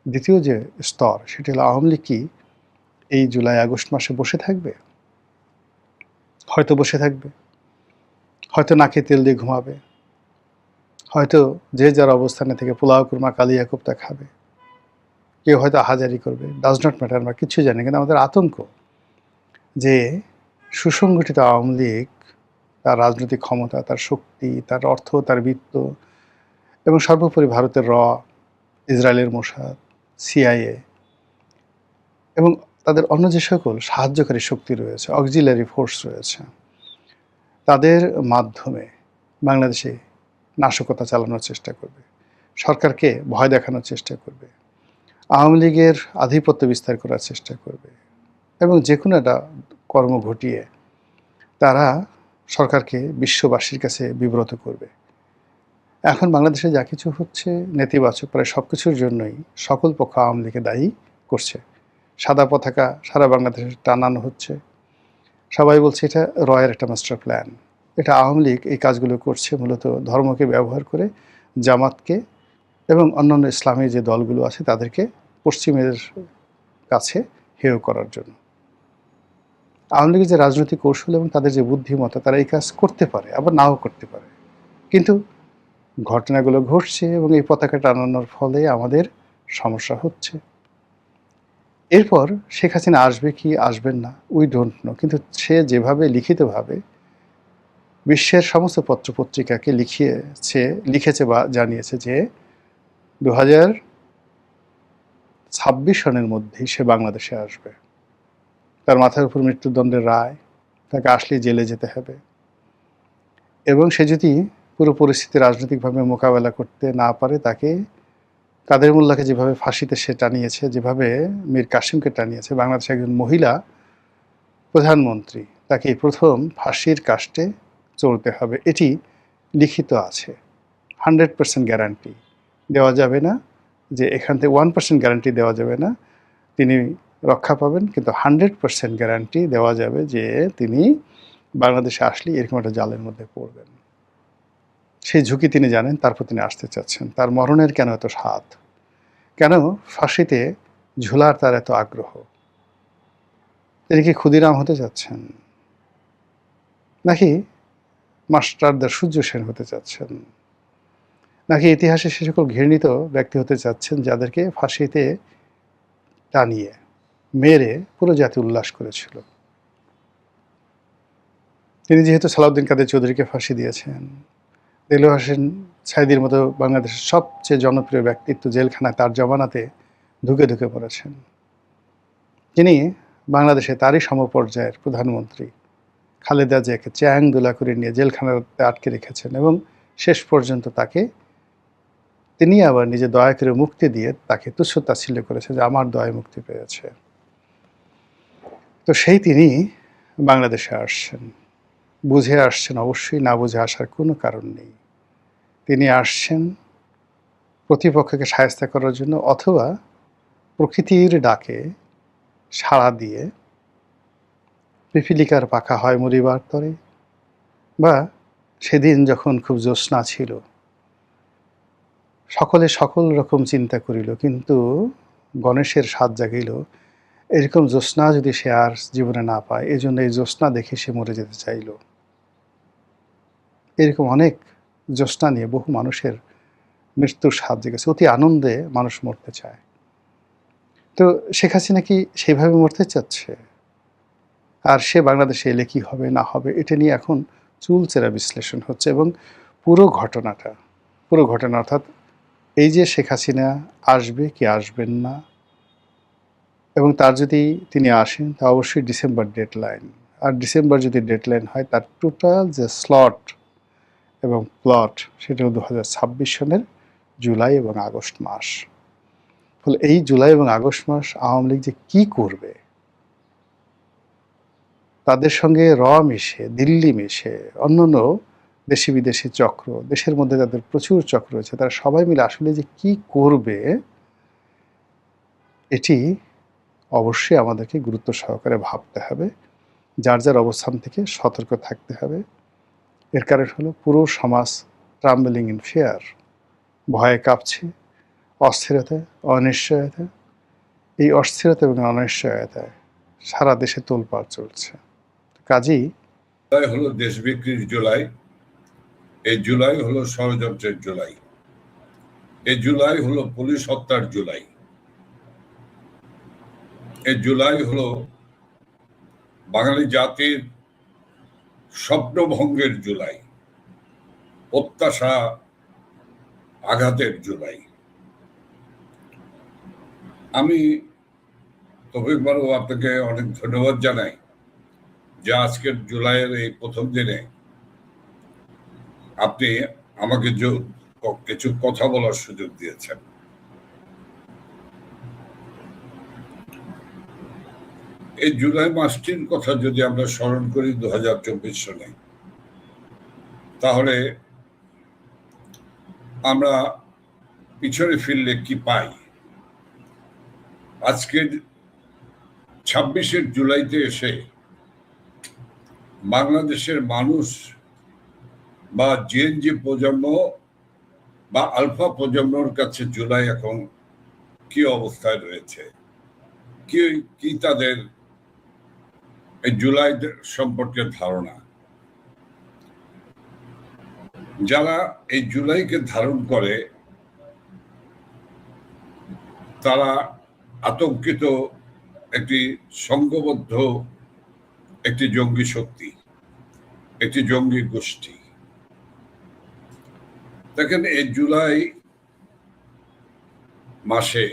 দ্বিতীয় যে স্তর, সেটি হলো আওয়ামী লীগ কি এই জুলাই আগস্ট মাসে বসে থাকবে? হয়তো বসে থাকবে, হয়তো নাকে তেল দিয়ে ঘুমাবে, হয়তো যে যার অবস্থানে থেকে পোলাও কুরমা কালিয়া কোপ্তা খাবে, কেউ হয়তো আহাজারি করবে, ডাজ নট ম্যাটার, আমরা কিচ্ছু জানি। কিন্তু আমাদের আতঙ্ক যে সুসংগঠিত আওয়ামী লীগ, তার রাজনৈতিক ক্ষমতা, তার শক্তি, তার অর্থ, তার বিত্ত, এবং সর্বোপরি ভারতের ইসরায়েলের মোসাদ, সিআইএ, এবং তাদের অন্য যে সকল সাহায্যকারী শক্তি রয়েছে, অক্সিলারি ফোর্স রয়েছে, তাদের মাধ্যমে বাংলাদেশে নাশকতা চালানোর চেষ্টা করবে, সরকারকে ভয় দেখানোর চেষ্টা করবে, আওয়ামী লীগের আধিপত্য বিস্তার করার চেষ্টা করবে, এবং যে কোনো একটা কর্ম ঘটিয়ে তারা সরকারকে বিশ্ববাসীর কাছে বিব্রত করবে। এখন বাংলাদেশে যা কিছু হচ্ছে নেতিবাচক, প্রায় সব কিছুর জন্যই সকল পক্ষ আওয়ামী লীগকে দায়ী করছে। সাদা পতাকা সারা বাংলাদেশে টানানো হচ্ছে। সবাই বলছে এটা রয়ের একটা মাস্টার প্ল্যান। এটা আওয়ামী লীগ এই কাজগুলো করছে মূলত ধর্মকে ব্যবহার করে জামাতকে এবং অন্যান্য ইসলামী যে দলগুলো আছে তাদেরকে পশ্চিমের কাছে হেয় করার জন্য। আওয়ামী লীগের যে রাজনৈতিক কৌশল এবং তাদের যে বুদ্ধিমত্তা, তারা এই কাজ করতে পারে, আবার নাও করতে পারে। কিন্তু ঘটনাগুলো ঘটছে এবং এই পতাকা টানানোর ফলে আমাদের সমস্যা হচ্ছে। এরপর শেখ হাসিনা আসবে কি আসবেন না, উই ডোন্ট নো। কিন্তু সে যেভাবে লিখিতভাবে বিশ্বের সমস্ত পত্রপত্রিকাকে লিখেছে বা জানিয়েছে যে 2026 সনের মধ্যেই সে বাংলাদেশে আসবে। তার মাথার উপর মৃত্যুদণ্ডের রায়, তাকে আসলে জেলে যেতে হবে, এবং সে যদি পুরো পরিস্থিতি রাজনৈতিকভাবে মোকাবেলা করতে না পারে, তাকে কাদের মোল্লাকে যেভাবে ফাঁসিতে সে টানিয়েছে, যেভাবে মীর কাসিমকে টানিয়েছে, বাংলাদেশের একজন মহিলা প্রধানমন্ত্রী, তাকে প্রথম ফাঁসির কাস্টে চলতে হবে। এটি লিখিত আছে। 100% গ্যারান্টি দেওয়া যাবে না যে এখান থেকে 1% গ্যারান্টি দেওয়া যাবে না তিনি রক্ষা পাবেন, কিন্তু 100% গ্যারান্টি দেওয়া যাবে যে তিনি বাংলাদেশে আসলে এরকম একটা জালের মধ্যে পড়বেন। সেই ঝুঁকি তিনি জানেন, তারপর তিনি আসতে চাচ্ছেন। তার মরণের কেন এত স্বাদ, কেন ফাঁসিতে ঝুলার তার এত আগ্রহ? তিনি কি ক্ষুদিরাম হতে চাচ্ছেন, নাকি মাস্টারদার সূর্য সেন হতে চাচ্ছেন, নাকি ইতিহাসে সে সকল ঘৃণিত ব্যক্তি হতে চাচ্ছেন যাদেরকে ফাঁসিতে টানিয়ে মেরে পুরো জাতি উল্লাস করেছিল? তিনি যেহেতু সালাউদ্দিন কাদের চৌধুরীকে ফাঁসি দিয়েছেন, দেলোয়ার হোসেন সাঈদীর মতো বাংলাদেশের সবচেয়ে জনপ্রিয় ব্যক্তিত্ব জেলখানায় তার জমানাতে ঢুকে ঢুকে পড়েছেন, তিনি বাংলাদেশে তারই সমপর্যায়ের প্রধানমন্ত্রী খালেদা জিয়াকে চ্যাং দোলা করে নিয়ে জেলখানাতে আটকে রেখেছেন, এবং শেষ পর্যন্ত তাকে তিনি আবার নিজে দয়া করে মুক্তি দিয়ে তাকে তুচ্ছ তাচ্ছিল্য করেছে যে আমার দয়ায় মুক্তি পেয়েছে। তো সেই তিনি বাংলাদেশে আসছেন, বুঝে আসছেন, অবশ্যই না বুঝে আসার কোনো কারণ নেই। তিনি আসছেন প্রতিপক্ষকে শায়েস্তা করার জন্য, অথবা প্রকৃতির ডাকে সাড়া দিয়ে পিপিলিকার পাখা হয় মরিবার তরে, বা সেদিন যখন খুব জ্যোৎস্না ছিল, সকলে সকল রকম চিন্তা করিল, কিন্তু গণেশের স্বাদ জাগিল, এরকম জ্যোৎস্না যদি সে আর জীবনে না পায়, এই জন্য এই জ্যোৎস্না দেখে সে মরে যেতে চাইল। এরকম অনেক জ্যোৎস্না নিয়ে বহু মানুষের মৃত্যুর স্বাদ জেগেছে। অতি আনন্দে মানুষ মরতে চায়। তো শেখ হাসিনা কি সেইভাবে মরতে চাচ্ছে? আর সে বাংলাদেশে এলে কি হবে না হবে, এটা নিয়ে এখন চুলচেরা বিশ্লেষণ হচ্ছে। এবং পুরো ঘটনা অর্থাৎ এই যে শেখ হাসিনা আসবে কি আসবেন না, এবং তার যদি তিনি আসেন তা অবশ্যই ডিসেম্বর ডেডলাইন। আর ডিসেম্বর যদি ডেডলাইন হয়, তার টোটাল যে স্লট এবং প্লট, সেটা 2026 সনের জুলাই এবং আগস্ট মাস। ফলে এই জুলাই এবং আগস্ট মাস আওয়ামী লীগ যে কী করবে, তাদের সঙ্গে মিশে, দিল্লি মিশে, অন্যান্য দেশি বিদেশি চক্র, দেশের মধ্যে তাদের প্রচুর চক্র রয়েছে, তারা সবাই মিলে আসলে যে কি করবে, এটি অবশ্যই আমাদেরকে গুরুত্ব সহকারে ভাবতে হবে। যার যার অবস্থান থেকে সতর্ক থাকতে হবে। এর কারণ হলো পুরো সমাজ ট্রাম্বলিং ইন ফিয়ার, ভয়ে কাঁপছে, অস্থিরতা, অনিশ্চয়তা। এই অস্থিরতা এবং অনিশ্চয়তায় সারা দেশে তোলপাড় চলছে। কাজেই জুলাই হলো দেশ বিক্রির জুলাই, এই জুলাই হলো ষড়যন্ত্রের জুলাই, এই জুলাই হলো পুলিশ হত্যার জুলাই, এই জুলাই হলো বাঙালি জাতির স্বপ্নভঙ্গের জুলাই, প্রত্যাশা আঘাতের জুলাই। আমি তৌফিক বাবু আপনাকে অনেক ধন্যবাদ জানাই যে আজকের জুলাইয়ের এই প্রথম দিনে আপনি আমাকে কিছু কথা বলার সুযোগ দিয়েছেন। এই জুলাই মাসটির কথা যদি আমরা স্মরণ করি 2024 সনে, তাহলে আমরা পিছনে ফিরলে কি পাই? আজকের 26শে জুলাইতে এসে বাংলাদেশের মানুষ বা জেএনজি প্রজন্ম বা আলফা প্রজন্মর কাছে জুলাই এখন কি অবস্থায় রয়েছে, কি কি তাদের এই জুলাই সম্পর্কে ধারণা। যারা এই জুলাইকে ধারণ করে তারা আতঙ্কিত একটি সংঘবদ্ধ একটি জঙ্গি শক্তি, একটি জঙ্গি গোষ্ঠী। দেখেন, এই জুলাই মাসে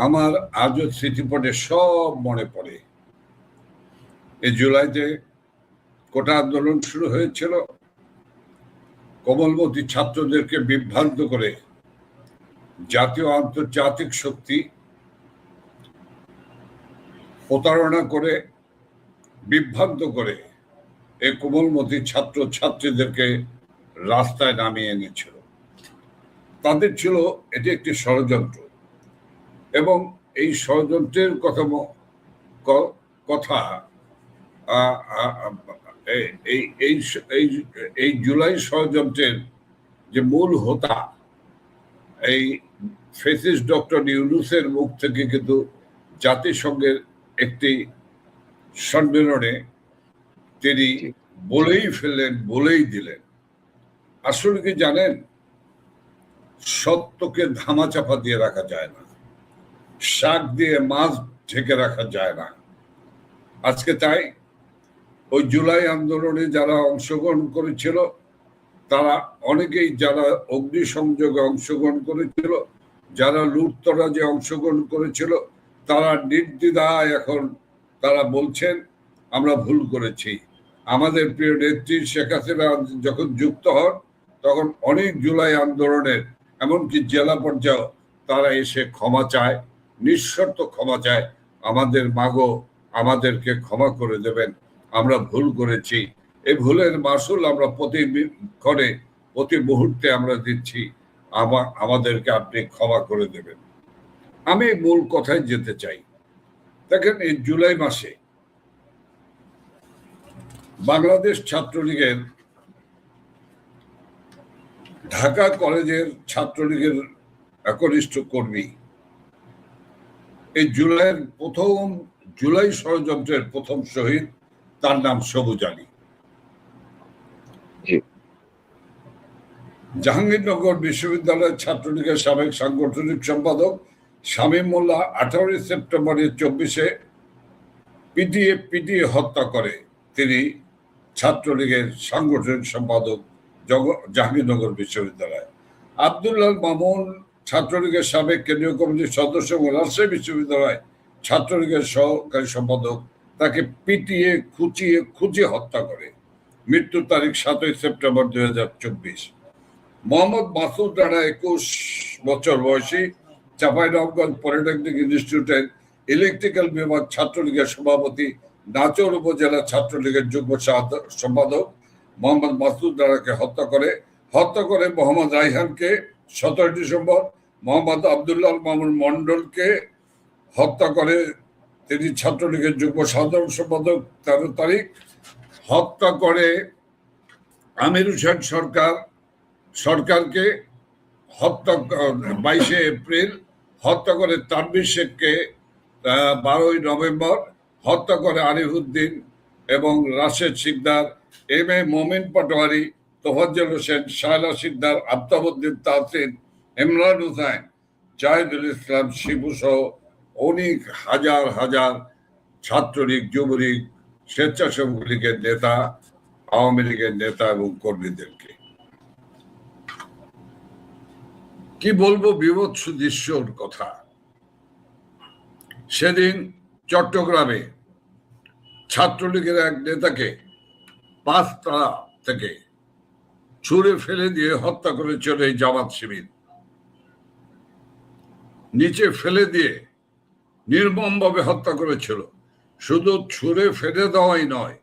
আমার আজও স্মৃতিপটে সব মনে পড়ে। এই জুলাইতে কোটা আন্দোলন শুরু হয়েছিল, কোমলমতি ছাত্রদেরকে বিভ্রান্ত করে জাতীয় আন্তর্জাতিক শক্তি প্রতারণা করে, বিভ্রান্ত করে এই কোমলমতি ছাত্র ছাত্রীদেরকে রাস্তায় নামিয়ে এনেছিল। তাদের ছিল এটি একটি ষড়যন্ত্র, এবং এই ষড়যন্ত্রের কথা এই জুলাই ষড়যন্ত্রের যে মূল হোতা এই ফেসিস্ট ডক্টর ইউনূসের মুখ থেকে কিন্তু জাতিসংঘের একটি সম্মেলনে তিনি বলেই ফেললেন, বলেই দিলেন। আসলে কি জানেন, সত্যকে ধামাচাপা দিয়ে রাখা যায় না, শাক দিয়ে মাছ ঢেকে রাখা যায় না। আজকে তাই ওই জুলাই আন্দোলনে যারা অংশগ্রহণ করেছিল, তারা অনেকেই, যারা অগ্নিসংযোগে অংশগ্রহণ করেছিল, যারা লুটতরাজে অংশগ্রহণ করেছিল, তারা নির্দ্বিধায় এখন তারা বলছেন আমরা ভুল করেছি। আমাদের প্রিয় নেত্রী শেখ হাসিনা যখন যুক্ত হন, তখন অনেক জুলাই আন্দোলনের এমনকি জেলা পর্যায়ে তারা এসে ক্ষমা চায়, নিঃশর্ত ক্ষমা চায়, আমাদের মাগো, আমাদেরকে ক্ষমা করে দেবেন, আমরা ভুল করেছি। এই ভুলের মাসুল আমরা প্রতিক্ষণে, প্রতি মুহূর্তে আমরা দিচ্ছি, আমাদেরকে আপনি ক্ষমা করে দেবেন। আমি মূল কথায় যেতে চাই। দেখেন, এই জুলাই মাসে বাংলাদেশ ছাত্রলীগের ঢাকা কলেজের ছাত্রলীগের একনিষ্ঠ কর্মী এই জুলাই ষড়যন্ত্রের প্রথম শহীদ, তার নাম সবুজ আলী। জাহাঙ্গীরনগর বিশ্ববিদ্যালয়ের ছাত্রলীগের সাবেক সাংগঠনিক সম্পাদক শামীম মোল্লা 18 সেপ্টেম্বরের 24-এ পিটিয়ে হত্যা করে তিনি ছাত্রলীগের সাংগঠনিক সম্পাদক জাহাঙ্গীরনগর বিশ্ববিদ্যালয়। আব্দুল্লাহ মামুন ছাত্রলীগের সাবেক কেন্দ্রীয় কমিটির সদস্য এবং রাজশাহী বিশ্ববিদ্যালয় ছাত্রলীগের সহকারী সম্পাদক, তাকে পিটিয়ে খুঁচিয়ে হত্যা করে। মৃত্যুর তারিখ 7 সেপ্টেম্বর 2024। মোহাম্মদ মাসুদ রানা 21 বছর বয়সী, চাঁপাইনবাবগঞ্জ পলিটেকনিক ইনস্টিটিউটের ইলেকট্রিক্যাল বিভাগ ছাত্রলীগের সভাপতি, নাচর উপজেলা ছাত্রলীগের যুগ্ম সম্পাদক মোহাম্মদ মাসুদ রানাকে হত্যা করে মোহাম্মদ রাইহানকে 17 ডিসেম্বর, মোহাম্মদ আব্দুল্লাহ মামুন মন্ডলকে হত্যা করে তিনি ছাত্রলীগের যুগ্ম সাধারণ সম্পাদক 13 তারিখ। হত্যা করে আমির হোসেন সরকারকে 22 এপ্রিল। হত্যা করে তানভীর শেখকে 12 নভেম্বর। হত্যা করে আরিফ উদ্দিন এবং রাশেদ শিকদার, এম এ মোমিন পাটোয়ারি, তোফাজ্জল হোসেন, শায়লা শিকদার, আফতাবউদ্দিন তাহসিন, ইমরান হুসাইন, জাহিদুল ইসলাম, শিবু সহ অনেক হাজার হাজার ছাত্রলীগ, যুবলীগ, স্বেচ্ছাসেবক লীগের নেতা, আওয়ামী লীগের নেতা এবং কর্মীদেরকে। কি বলবো বিভৎস দৃশ্যর কথা। সেদিন চট্টগ্রামে ছাত্রলীগের এক নেতাকে 5 তলা থেকে ছুঁড়ে ফেলে দিয়ে হত্যা করেছিল এই জামাত শিবির। নিচে ফেলে দিয়ে নির্মমভাবে হত্যা করেছিল। শুধু ছুঁড়ে ফেলে দেওয়াই নয়,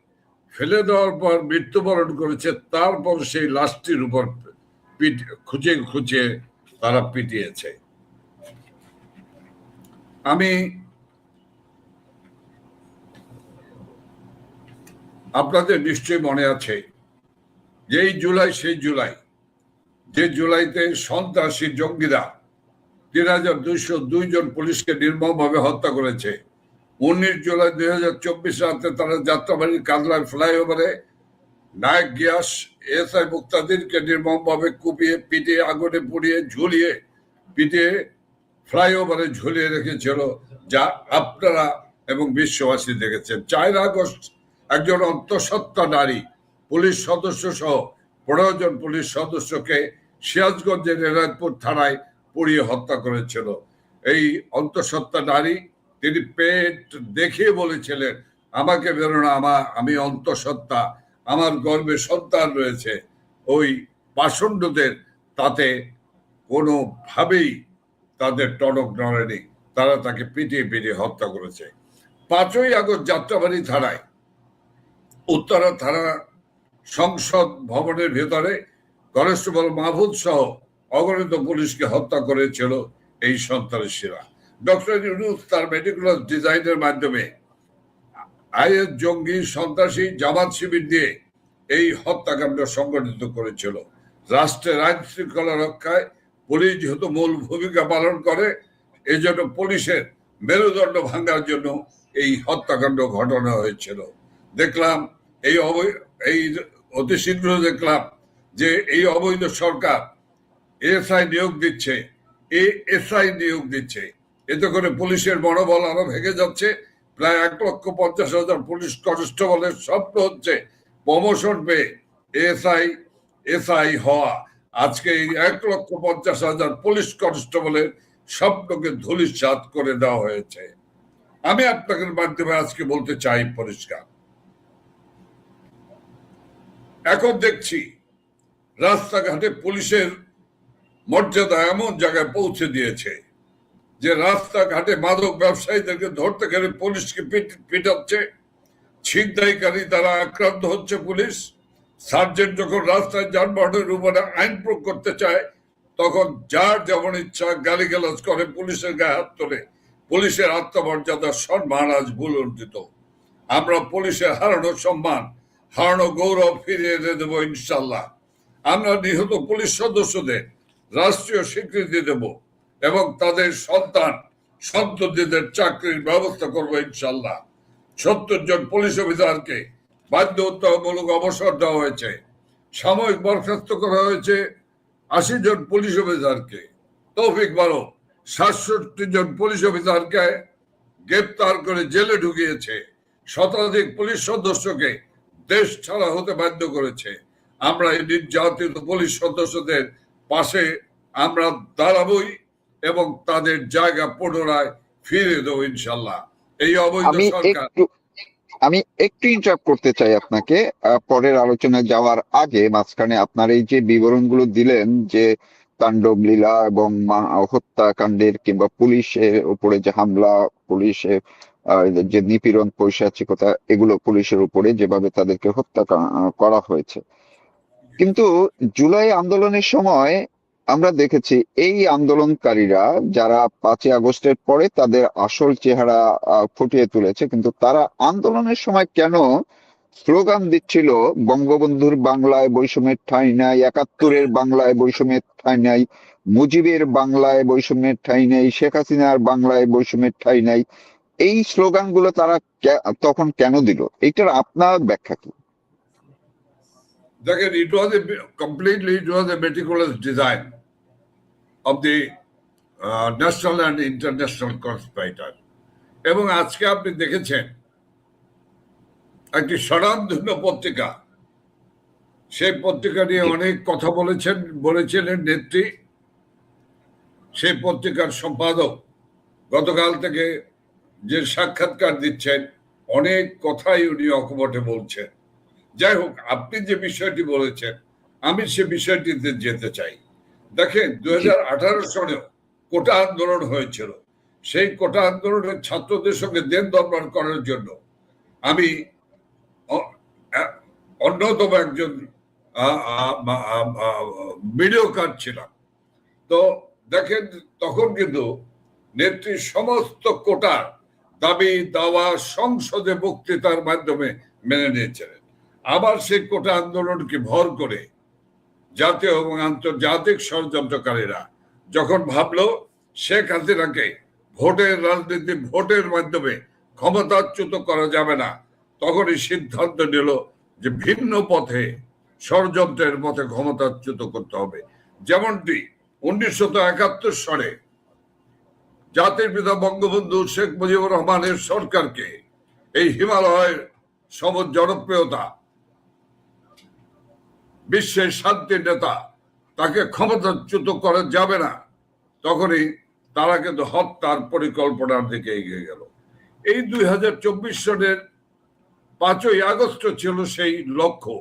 ফেলে দেওয়ার পর মৃত্যুবরণ করেছে, তারপর সেই লাশটির উপর খুঁচিয়ে তারা পিটিয়েছে। আমি আপনাদের নিশ্চয়ই মনে আছে যে এই জুলাই সেই জুলাই, যে জুলাইতে সন্ত্রাসী জঙ্গিরা ৩,২০২ জন পুলিশকে নির্মমভাবে হত্যা করেছে। ১৯ জুলাই ২০২৪ রাতে তারা যাত্রাবাড়ির কাদরায় ফ্লাইওভারে নায়ক গিয়াস এসআই মুক্তাদিরকে নির্মমভাবে কুপিয়ে পিটিয়ে আগুনে পুড়িয়ে ঝুলিয়ে পিটিয়ে ফ্লাইওভারে ঝুলিয়ে রেখেছিল, যা আপনারা এবং বিশ্ববাসী দেখেছেন। ৪ আগস্ট একজন অন্তঃসত্ত্বা নারী পুলিশ সদস্য সহ ১৫ জন পুলিশ সদস্যকে সিরাজগঞ্জের এনায়তপুর থানায় পুড়িয়ে হত্যা করেছিল। এই অন্তঃসত্ত্বা নারী, তিনি পেট দেখিয়ে বলেছিলেন, আমাকে বেরো না, আমি অন্তঃসত্ত্বা, আমার গর্ভে সন্তান রয়েছে। ওই পাষণ্ডদের তাতে কোনোভাবেই তাদের টনক নড়েনি, তারা তাকে পিটিয়ে পিটিয়ে হত্যা করেছে। ৫ই আগস্ট যাত্রাবাড়ি থানায়, উত্তরা থানা সংসদ ভবনের ভেতরে কনস্টেবল মাহফুজ সহ অগণিত পুলিশকে হত্যা করেছিল এই সন্ত্রাসীরা। ডক্টর ইউনূস তার মেটিকুলাস ডিজাইনের মাধ্যমে আইএস জঙ্গি সন্ত্রাসী জামাত শিবির দিয়ে এই হত্যাকাণ্ড সংগঠিত করেছিল। রাষ্ট্রের আইন শৃঙ্খলা রক্ষায় পুলিশ যেহেতু মূল ভূমিকা পালন করে, এজন্য পুলিশের মেরুদণ্ড ভাঙার জন্য এই হত্যাকাণ্ড ঘটানো হয়েছিল। দেখলাম এই অতি শীঘ্র দেখলাম যে এই অবৈধ সরকার এএসআই নিয়োগ দিচ্ছে, এএসআই নিয়োগ দিচ্ছে। এতে করে পুলিশের মনোবল আরো ভেঙে যাচ্ছে। প্রায় ১,৫০,০০০ পুলিশ কনস্টেবলের স্বপ্ন হচ্ছে প্রমোশন পেয়ে এসআই হওয়া। আজকে এই ১,৫০,০০০ পুলিশ কনস্টেবলের স্বপ্নকে ধূলিসাৎ করে দেওয়া হয়েছে। আমি আপনাদের মাধ্যমে আজকে বলতে চাই পরিষ্কার, এখন দেখছি রাস্তাঘাটে পুলিশের মর্যাদা এমন জায়গায় পৌঁছে দিয়েছে যে রাস্তাঘাটে মাদক ব্যবসায়ীদেরকে ধরতে গেলে পুলিশকে পিটাচ্ছে, ছিনতাইকারী দ্বারা আক্রান্ত হচ্ছে পুলিশ। সার্জেন্ট যখন রাস্তায় যানবাহনের উপরে আইন প্রয়োগ করতে চায়, তখন যার যেমন ইচ্ছা গালিগালাজ করে, পুলিশের গায়ে হাত তোলে। পুলিশের আত্মমর্যাদার সম্মান আজ ভুলুণ্ঠিত। আমরা পুলিশের হারানো সম্মান, হারানো গৌরব ফিরিয়ে এনে দেবো ইনশাল্লাহ। আমরা নিহত পুলিশ সদস্যদের রাষ্ট্রীয় স্বীকৃতি দেব এবং তাদের সন্ততিদের চাকরির ব্যবস্থা করবো ইনশাল্লাহ। ৭০ জন পুলিশ অফিসারকে বাধ্যতামূলক অবসর দেওয়া হয়েছে। সাময়িক বরখাস্ত করা হয়েছে ৮০ জন পুলিশ অফিসারকে। তৌফিক বারো ৬৭ জন পুলিশ অফিসারকে গ্রেপ্তার করে জেলে ঢুকিয়েছে। শতাধিক পুলিশ সদস্যকে দেশ ছাড়া হতে বাধ্য করেছে। আমরা এই নির্যাতিত পুলিশ সদস্যদের পাশে আমরা দাঁড়াবই এবং তাদের জায়গা পুনরায় ফিরে দেবো ইনশাল্লাহ। এই অবৈধ সরকার, আমি একটু ইন্টারাপ্ট করতে চাই আপনাকে পরের আলোচনায় যাওয়ার আগে। মাঝখানে আপনার এই যে বিবরণগুলো দিলেন যে তাণ্ডব লীলা এবং হত্যাকাণ্ডের কিংবা পুলিশের উপরে যে হামলা, পুলিশের যে নিপীড়ন, পৈশাচিকতা, এগুলো পুলিশের উপরে যেভাবে তাদেরকে হত্যা করা হয়েছে, কিন্তু জুলাই আন্দোলনের সময় আমরা দেখেছি এই আন্দোলনকারীরা যারা ৫ই আগস্টের পরে তাদের আসল চেহারা ফুটিয়ে তুলেছে, কিন্তু তারা আন্দোলনের সময় কেন স্লোগান দিচ্ছিল বঙ্গবন্ধুর বাংলায় বৈষম্যের ঠাঁই নাই, ৭১-এর বাংলায় বৈষম্যের ঠাঁই নাই, মুজিবের বাংলায় বৈষম্যের ঠাঁই নাই, শেখ হাসিনার বাংলায় বৈষম্যের ঠাঁই নাই, এই স্লোগানগুলো তারা তখন কেন দিল? এটার আপনার ব্যাখ্যা কি? দেখেন, it was a meticulous design of the national and international conspirator. এবং আজকে আপনি দেখেছেন একটি স্বনামধন্য পত্রিকা, সেই পত্রিকা নিয়ে অনেক কথা বলেছিলেন নেত্রী। সেই পত্রিকার সম্পাদক গতকাল থেকে যে সাক্ষাৎকার দিচ্ছেন, অনেক কথাই উনি অকপটে বলছেন। যাই হোক, আপনি যে বিষয়টি বলেছেন, আমি সে বিষয়টিতে যেতে চাই। দেখেন, ২০১৮ সনেও কোটা আন্দোলন হয়েছিল। সেই কোটা আন্দোলনের ছাত্রদের সঙ্গে দেন দরবার করার জন্য আমি অন্যতম একজন ভিডিও কার্ড ছিলাম। তো দেখেন, তখন কিন্তু নেত্রী সমস্ত কোটার দাবি দাওয়া সংসদে বক্তৃতার মাধ্যমে মেনে নিয়েছিলেন। আবার সেই কোটা আন্দোলনকে ভর করে জাতীয় এবং আন্তর্জাতিক ষড়যন্ত্রকারীরা যখন ভাবলো শেখ হাসিনাকে ভোটের রাজনীতি, ভোটের মাধ্যমে ক্ষমতাচ্যুত করা যাবে না, তখনই সিদ্ধান্ত নিল যে ভিন্ন পথে, ষড়যন্ত্রের পথে ক্ষমতাচ্যুত করতে হবে। যেমনটি 1971 সালে জাতির পিতা বঙ্গবন্ধু শেখ মুজিবুর রহমানের সরকারকে এই হিমালয়ের সম জনপ্রিয়তা, বিশ্বের শান্তির নেতা, তাকে ক্ষমতাচ্যুত করা যাবে না, তখনই তারা কিন্তু হত্যার পরিকল্পনার দিকে এগিয়ে গেল। এই 2024 সনের 5ই আগস্ট ছিল সেই লক্ষ্য।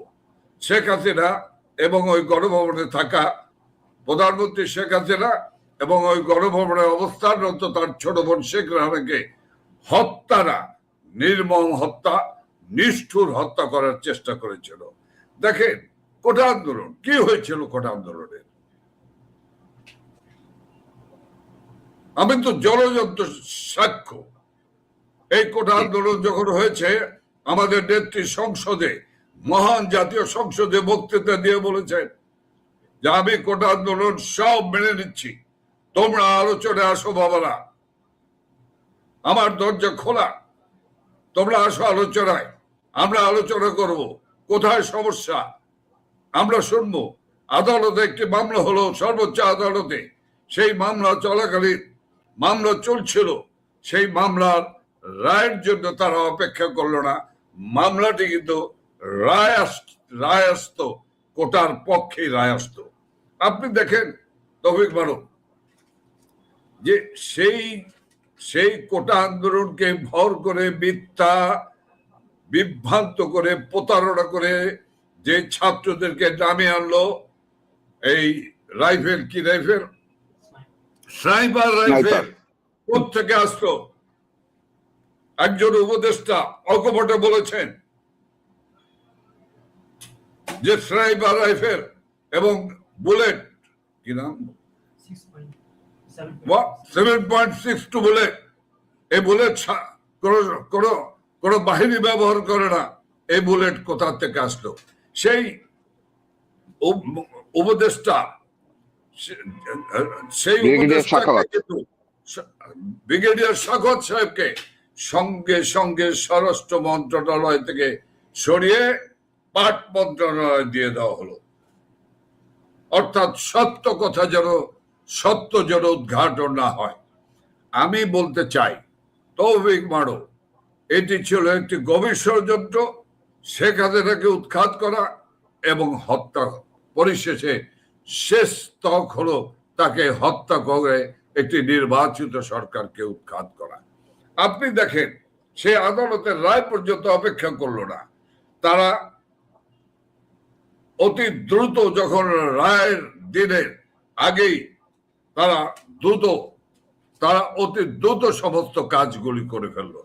শেখ হাসিনা এবং ওই গণভবনে থাকা প্রধানমন্ত্রী শেখ হাসিনা এবং ওই গণভবনে অবস্থানরত তার ছোট বোন শেখ রেহানাকে হত্যারা, নির্মম হত্যা, নিষ্ঠুর হত্যা করার চেষ্টা করেছিল। দেখেন কোটা আন্দোলন কি হয়েছিল। কোটা আন্দোলনের আমি তো জলযন্ত্র সাক্ষ্য। এই কোটা আন্দোলন যখন হয়েছে, আমাদের নেত্রী সংসদে, মহান জাতীয় সংসদে বক্তৃতা দিয়ে বলেছেন যে আমি কোটা আন্দোলন সব মেনে নিচ্ছি, তোমরা আলোচনায় আসো বাবারা, আমার দরজা খোলা, তোমরা আসো আলোচনায়, আমরা আলোচনা করব, কোথায় সমস্যা আমরা শুনবো। আদালতে একটি মামলা হলো, সর্বোচ্চ আদালতে, সেই মামলা চলাকালীন, মামলা চলছিল, সেই মামলার রায়ের জন্য তারা অপেক্ষা করলো না। মামলাটি কিন্তু রায় আসতো, কোটার পক্ষে রায় আসতো। আপনি দেখেন তৌফিক মারুফ, যে সেই কোটা আন্দোলনকে ভর করে, মিথ্যা বিভ্রান্ত করে, প্রতারণা করে যে ছাত্রদেরকে নামিয়ে আনলো, এই রাইফেল, কি রাইফেল, স্নাইপার রাইফেল কোত্থেকে আসলো? একজন উপদেষ্টা অকপটে বলেছেন যে স্নাইপার রাইফেল এবং বুলেট, কি নাম, 7.62 বুলেট, এই বুলেট কোন বাহিনী ব্যবহার করে না। এই বুলেট কোথা থেকে আসলো? সেই উপদেষ্টা, সেই ব্রিগেডিয়ার সাখাওয়াত সাহেবকে সঙ্গে সঙ্গে স্বরাষ্ট্র মন্ত্রণালয় থেকে সরিয়ে পাট মন্ত্রণালয় দিয়ে দেওয়া হলো। অর্থাৎ সত্য কথা যেন, সত্য যেন উদ্ঘাটন না হয়। আমি বলতে চাই তৌফিক মারুফ, এটি ছিল একটি গভীর ষড়যন্ত্র, শেখ হাসিনাকে উৎখাত করা এবং হত্যা। পরিশেষে শেষ স্তক হলো তাকে হত্যা করে একটি নির্বাচিত সরকারকে উৎখাত করা। আপনি দেখেন সে আদালতের রায় পর্যন্ত অপেক্ষা করলো না। তারা অতি দ্রুত, যখন রায়ের দিনের আগেই তারা অতি দ্রুত সমস্ত কাজগুলি করে ফেললো।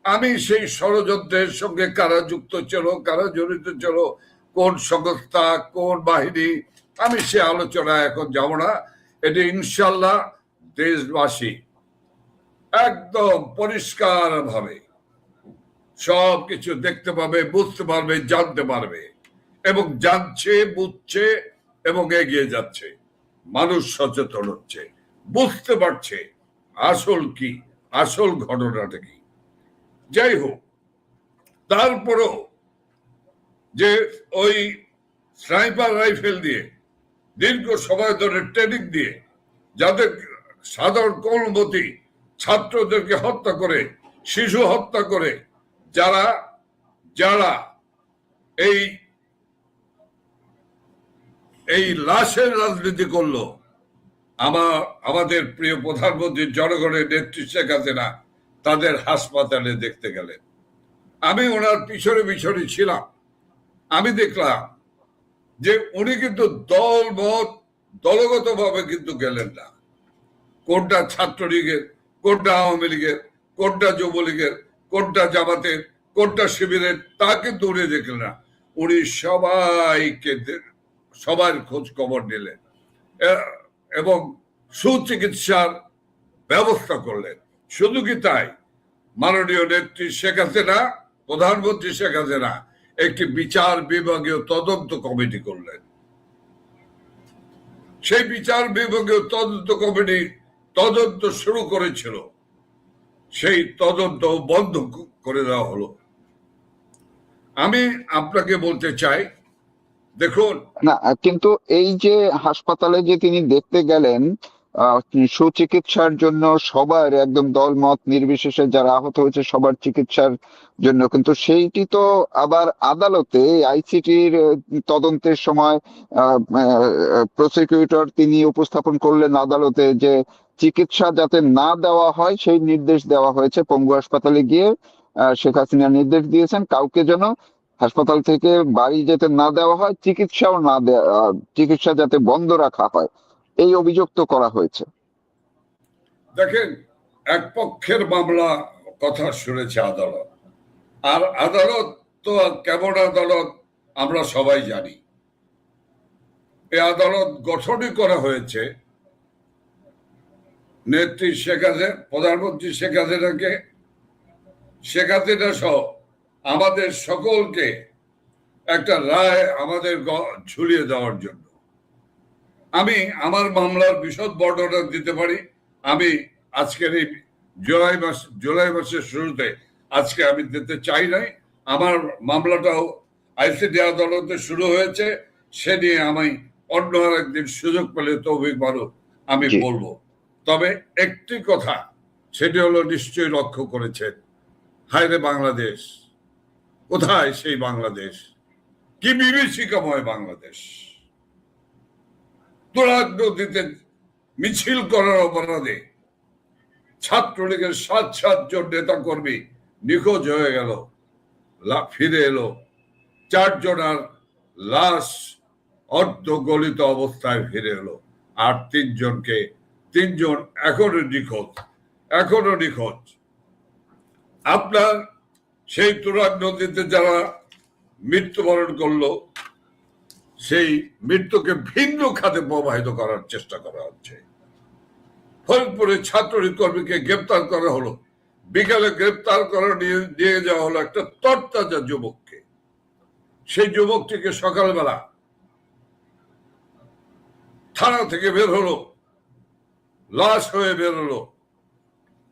আমি সেই ষড়যন্ত্রের সঙ্গে কারা যুক্ত ছিল, কারা জড়িত ছিল, কোন সংস্থা, কোন বাহিনী, আমি সে আলোচনায় এখন যাব না। এটি ইনশাল্লাহ দেশবাসী একদম পরিষ্কার ভাবে সবকিছু দেখতে পাবে, বুঝতে পারবে, জানতে পারবে, এবং জানছে, বুঝছে এবং এগিয়ে যাচ্ছে। মানুষ সচেতন হচ্ছে, বুঝতে পারছে আসল কি, আসল ঘটনাটা কি। যাই হোক, তারপরও যে ওই স্নাইপার রাইফেল দিয়ে দীর্ঘ সময় ধরে ট্রেনিং দিয়ে, যাদের সাধারণ কোমলমতি ছাত্রদেরকে হত্যা করে, শিশু হত্যা করে, যারা যারা এই লাশের রাজনীতি করলো, আমাদের প্রিয় প্রধানমন্ত্রী, জনগণের নেত্রী শেখ হাসিনা তাদের হাসপাতালে দেখতে গেলেন। আমি ওনার পিছনে পিছনে ছিলাম। আমি দেখলাম যে উনি কিন্তু দলগত ভাবে কিন্তু গেলেন না। কোনটা ছাত্রলীগের, কোনটা আওয়ামী লীগের, কোনটা যুবলীগের, কোনটা জামাতের, কোনটা শিবিরের, তা কিন্তু উনি দেখলেন না। উনি সবার খোঁজ খবর নিলেন এবং সুচিকিৎসার ব্যবস্থা করলেন। শুধু কি তাই, মাননীয় নেত্রী শেখ হাসিনা, প্রধানমন্ত্রী শেখ হাসিনা একটি বিচার বিভাগীয় তদন্ত কমিটি করলেন। সেই বিচার বিভাগীয় তদন্ত কমিটি তদন্ত শুরু করেছিল, সেই তদন্ত বন্ধ করে দেওয়া হলো। আমি আপনাকে বলতে চাই, দেখুন, না, কিন্তু এই যে হাসপাতালে যে তিনি দেখতে গেলেন আহ, সুচিকিৎসার জন্য, সবার একদম দল মত নির্বিশেষে যারা আহত হয়েছে সবার চিকিৎসার জন্য, কিন্তু সেইটি তো আবার আদালতে আইসিটির তদন্তের সময় প্রসিকিউটর তিনি উপস্থাপন করলেন আদালতে যে চিকিৎসা যাতে না দেওয়া হয় সেই নির্দেশ দেওয়া হয়েছে। পঙ্গু হাসপাতালে গিয়ে শেখ হাসিনা নির্দেশ দিয়েছেন কাউকে যেন হাসপাতাল থেকে বাড়ি যেতে না দেওয়া হয়, চিকিৎসাও না দেওয়া, চিকিৎসা যাতে বন্ধ রাখা হয়, এই অভিযোগ তো করা হয়েছে। দেখেন, এক পক্ষের মামলা কথা শুনেছে আদালত, আর আদালত তো কেমন আদালত আমরা সবাই জানি। এই আদালত গঠনই করা হয়েছে নেত্রী শেখ হাসিনা, প্রধানমন্ত্রী শেখ হাসিনাকে, শেখ হাসিনা সহ আমাদের সকলকে একটা রায় আমাদের ঝুলিয়ে দেওয়ার জন্য। আমি আমার মামলার বিশদ বর্ণনা দিতে পারি। আমি আজকের এই জুলাই মাসের শুরুতে আজকে আমি দিতে চাই নাই। আমার মামলাটাও আইসিটি আদালতে শুরু হয়েছে, সে নিয়ে আমি অন্য আরেকদিন সুযোগ পেলে তৌফিক মারুফ আমি জি। বলবো। তবে একটি কথা, সেটি হলো নিশ্চয়ই লক্ষ্য করেছেন, হায়রে বাংলাদেশ, কোথায় সেই বাংলাদেশ? কি বিভীষিকাময় বাংলাদেশ! তুরাগ নদীতে মিছিল করার অপরাধে ছাত্রলীগের ৭ জন নেতা কর্মী নিখোঁজ হয়ে গেল, ফিরে এলো 4 জনের লাশ অর্ধ গলিত অবস্থায় ফিরে এলো, আর 3জন এখনো নিখোঁজ। আপনার সেই তুরাগ নদীতে যারা মৃত্যুবরণ করলো, সেই মৃত্যুকে ভিন্ন খাতে প্রবাহিত করার চেষ্টা করা হচ্ছে। ফরিদপুরে ছাত্রলীগ কর্মীকে গ্রেপ্তার করা হলো, বিকালে গ্রেপ্তার করা নিয়ে যাওয়া হলো একটা তরতাজা যুবককে। সেই যুবকটিকে সকালবেলা থানা থেকে বের হলো, লাশ হয়ে বের হলো।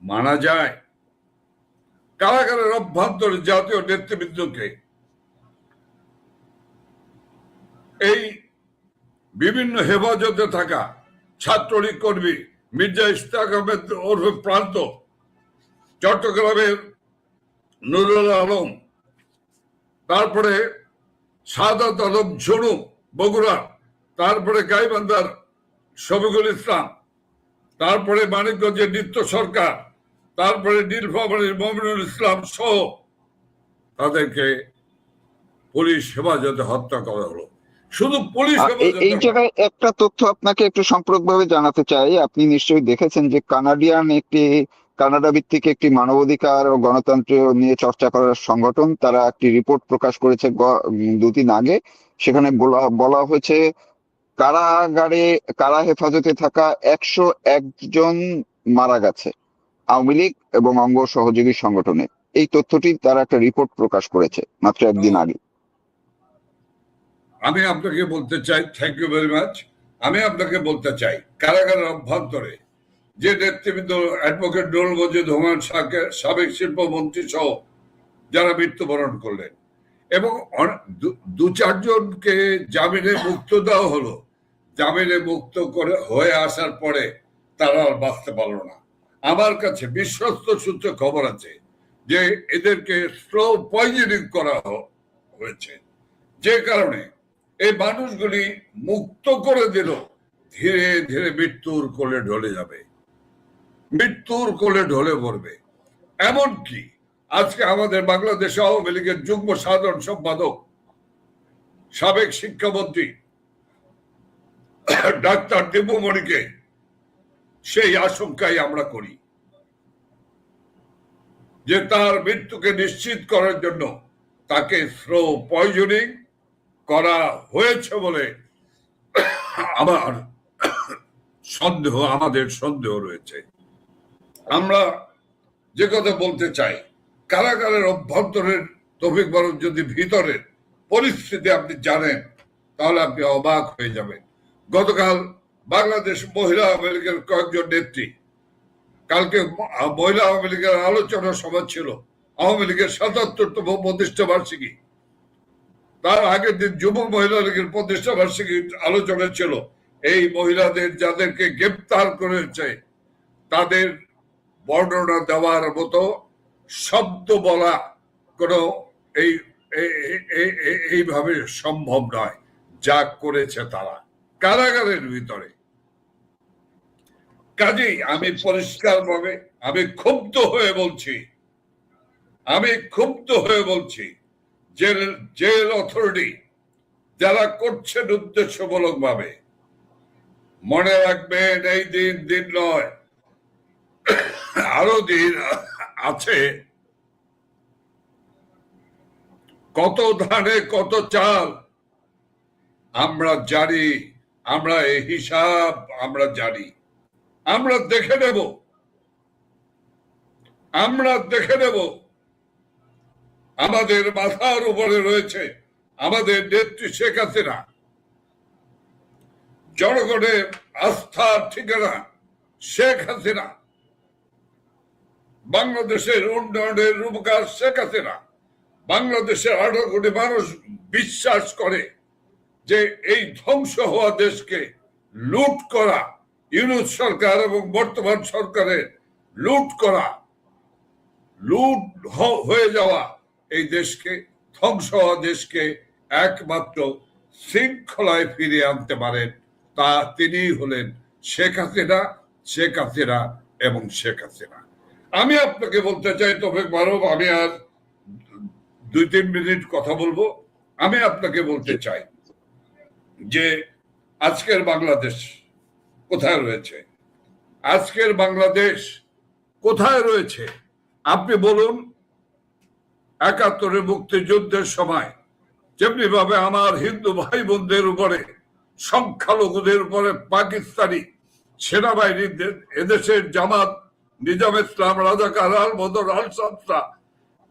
মানা যায়? কারাগারের অভ্যন্তরে জাতীয় নেতৃবৃন্দকে, এই বিভিন্ন হেফাজতে থাকা ছাত্রলীগ কর্মী মির্জা ইশতিয়াক আহমেদ ওরফে প্রান্ত, চট্টগ্রামের নুরুল আলম, তারপরে সাদাত আলম ঝুনু বগুড়া, তারপরে গাইবান্ধার শফিকুল ইসলাম, তারপরে মানিকগঞ্জের নিত্য সরকার, তারপরে নীলফামারীর মমিনুল ইসলাম সহ তাদেরকে পুলিশ হেফাজতে হত্যা করা হলো। শুধু পুলিশ এই জায়গায় একটা তথ্য আপনাকে একটু সম্পূরকভাবে জানাতে চাই। আপনি নিশ্চয়ই দেখেছেন যে কানাডা ভিত্তিক একটি মানবাধিকার ও গণতন্ত্র নিয়ে চর্চা করার সংগঠন, তারা একটি রিপোর্ট প্রকাশ করেছে 2 দিন আগে। সেখানে বলা হয়েছে কারা হেফাজতে থাকা 101 জন মারা গেছে আওয়ামী লীগ এবং অঙ্গ সহযোগী সংগঠনের। এই তথ্যটি তারা একটা রিপোর্ট প্রকাশ করেছে মাত্র 1 দিন আগে। আমি আপনাকে বলতে চাই, থ্যাংক ইউ ভেরি মাচ। আমি আপনাকে বলতে চাই, কারাগারের অভ্যন্তরে যে নেতৃবৃন্দ, অ্যাডভোকেট নুরুল মজিদ হুমায়ুন সাবেক শিল্পমন্ত্রী সহ যারা মৃত্যুবরণ করলেন, এবং 2-4 জনকে জামিনে মুক্ত দেওয়া হলো। জামিনে মুক্ত হয়ে আসার পরে তারা আর বাঁচতে পারলো না। আমার কাছে বিশ্বস্ত সূত্রে খবর আছে যে এদেরকে স্লো পয়জনিং করা হয়েছে, যে কারণে এই মানুষগুলি মুক্ত করে দিল, ধীরে ধীরে মৃত্যুর কোলে ঢলে যাবে, মৃত্যুর কোলে ঢলে পড়বে। এমনকি আজকে আমাদের বাংলাদেশ আওয়ামী লীগের যুগ্ম সাধারণ সম্পাদক, সাবেক শিক্ষামন্ত্রী ডাক্তার দিব্যমণিকে সেই আশঙ্কাই আমরা করি যে তার মৃত্যুকে নিশ্চিত করার জন্য তাকে স্লো পয়জনিং করা হয়েছে বলে আমাদের সন্দেহ রয়েছে। আমরা যে কথা বলতে চাই, কারাগারের অভ্যন্তরের তৌফিক মারুফ যদি ভিতরের পরিস্থিতি আপনি জানেন, তাহলে আপনি অবাক হয়ে যাবেন। গতকাল বাংলাদেশ মহিলা আওয়ামী লীগের কয়েকজন নেত্রী, কালকে মহিলা আওয়ামী লীগের আলোচনা সভা ছিল, আওয়ামী লীগের ৭৭তম প্রতিষ্ঠা বার্ষিকী, তার আগের দিন যুব মহিলা লীগের প্রতিষ্ঠা বার্ষিকী আলোচনা ছিল। এই মহিলাদের যাদেরকে গ্রেপ্তার করেছে তাদের বর্ণনা দেওয়ার মতো শব্দ বলা কোনো এইভাবে সম্ভব নয়। যা করেছে তারা কারাগারের ভিতরে। কাজেই আমি পরিষ্কারভাবে আমি ক্ষুব্ধ হয়ে বলছি জেল অথরিটি যারা করছেন উদ্দেশ্যমূলক ভাবে, মনে রাখবেন এই দিন নয়, আরো দিন আছে। কত ধানে কত চাল আমরা জানি, আমরা এই হিসাব আমরা জানি, আমরা দেখে নেব। আমাদের মাথার উপরে রয়েছে আমাদের নেত্রী শেখ হাসিনা, জনগণের আস্থার ঠিকানা শেখ হাসিনা, বাংলাদেশের উন্নয়নের রূপকার শেখ হাসিনা। বাংলাদেশের 18 কোটি মানুষ বিশ্বাস করে যে এই ধ্বংস হওয়া দেশকে লুট করা ইউনূস সরকার এবং বর্তমান সরকারের লুট হয়ে যাওয়া এই দেশকে, ধ্বংস হওয়া দেশকে একমাত্র শৃঙ্খলায় ফিরিয়ে আনতে পারেন তা তিনিই হলেন শেখ হাসিনা এবং শেখ হাসিনা। আমি আপনাকে বলতে চাই তৌফিক মারুফ, আমি আর 2-3 মিনিট কথা বলবো। আমি আপনাকে বলতে চাই যে আজকের বাংলাদেশ কোথায় রয়েছে? আজকের বাংলাদেশ কোথায় রয়েছে আপনি বলুন। ৭১ মুক্তিযুদ্ধের সময় যেমনি ভাবে আমার হিন্দু ভাই বোনদের উপরে, সংখ্যালঘুদের উপরে পাকিস্তানি সেনাবাহিনী, এদেশের জামাত, নিজাম ইসলাম, রাজাকার, আল বদর, আল সাদরা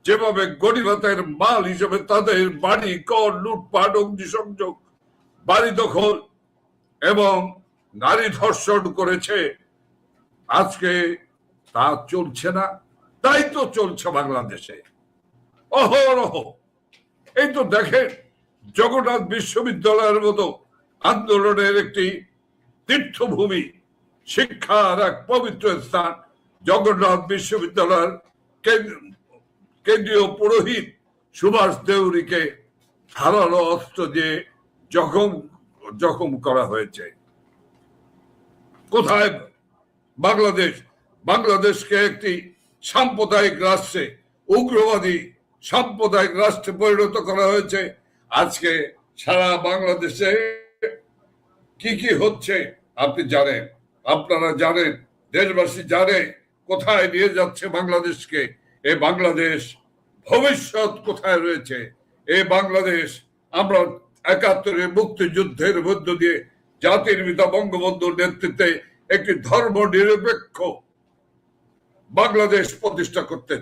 যেভাবে গণিমতের মাল হিসেবে তাদের বাড়ি কর, লুটপাট, অগ্নিসংযোগ, বাড়ি দখল এবং নারী ধর্ষণ করেছে, আজকে তা চলছে না? তাই তো চলছে বাংলাদেশে অহরহ। এই তো দেখেন, জগন্নাথ বিশ্ববিদ্যালয়ের মতো আন্দোলনের একটি তীর্থভূমি, শিক্ষার এক পবিত্র স্থান, জগন্নাথ বিশ্ববিদ্যালয়ের কেন্দ্রীয় পুরোহিত সুভাষ দেউরীকে ধারালো অস্ত্র দিয়ে জখম করা হয়েছে। কোথায় বাংলাদেশকে একটি সাম্প্রদায়িক রাষ্ট্রে, উগ্রবাদী সাম্প্রদায়িক রাষ্ট্রে পরিণত করা হয়েছে। আজকে সারা বাংলাদেশে কি হচ্ছে আপনি জানেন, আপনারা জানেন, দেশবাসী জানে কোথায় নিয়ে যাচ্ছে বাংলাদেশকে। এই বাংলাদেশ ভবিষ্যৎ কোথায় রয়েছে? এই বাংলাদেশ আমরা ৭১ মুক্তিযুদ্ধের মধ্য দিয়ে জাতির পিতা বঙ্গবন্ধুর নেতৃত্বে একটি ধর্ম নিরপেক্ষ বাংলাদেশ প্রতিষ্ঠা করতে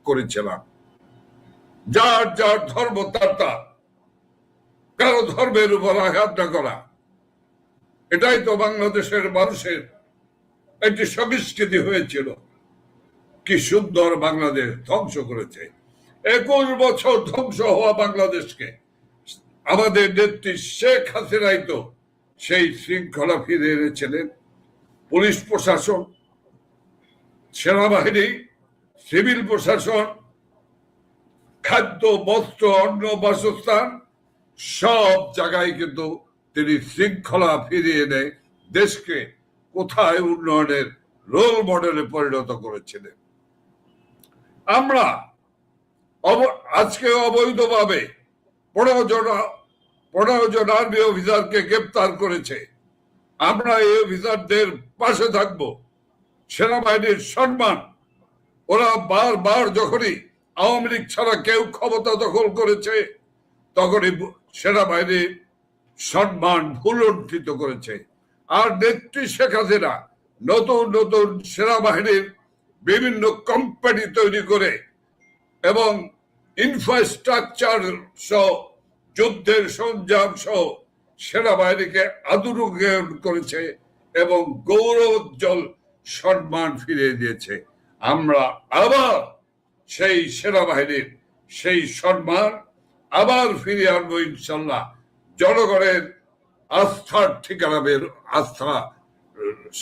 করেছিলাম। যার যার ধর্ম তার, কারো ধর্মের উপর আঘাত না করা, এটাই তো বাংলাদেশের মানুষের একটি সংস্কৃতি হয়েছিল। কি সুন্দর বাংলাদেশ ধ্বংস করেছে। 21 বছর ধ্বংস হওয়া বাংলাদেশকে আমাদের নেত্রী শেখ হাসিনাই তো সেই শৃঙ্খলা ফিরে এনেছিলেন। পুলিশ প্রশাসন, সেনাবাহিনী, সিভিল প্রশাসন, খাদ্য, বস্ত্র, অন্ন, বাসস্থান সব জায়গায় কিন্তু তিনি শৃঙ্খলা ফিরিয়ে এনে দেশকে কোথায় উন্নয়নের রোল মডেলে পরিণত করেছিলেন। আমরা আজকে অবৈধভাবে 15 জন আর্মি অফিসারকে গ্রেপ্তার করেছে। আমরা এই অফিসারদের পাশে থাকব। সেনাবাহিনীর সম্মান, ওরা বারবার যখনই আওয়ামী লীগ ছাড়া কেউ ক্ষমতা দখল করেছে তখনই সেনাবাহিনীর সম্মান ভুলুণ্ঠিত করেছে। আর নেত্রী শেখ হাসিনা নতুন সেনাবাহিনীর বিভিন্ন কোম্পানি তৈরি করে এবং ইনফ্রাস্ট্রাকচার সহ, যুদ্ধের সরঞ্জাম সহ সেনাবাহিনীকে আধুনিকায়ন করেছে এবং গৌরবোজ্জ্বল সম্মান ফিরিয়ে দিয়েছে। আমরা আবার সেই সেনাবাহিনীর সেই সম্মান আবার ফিরিয়ে আনবো ইনশাল্লাহ। জনগণের আস্থার ঠিকানা আস্থা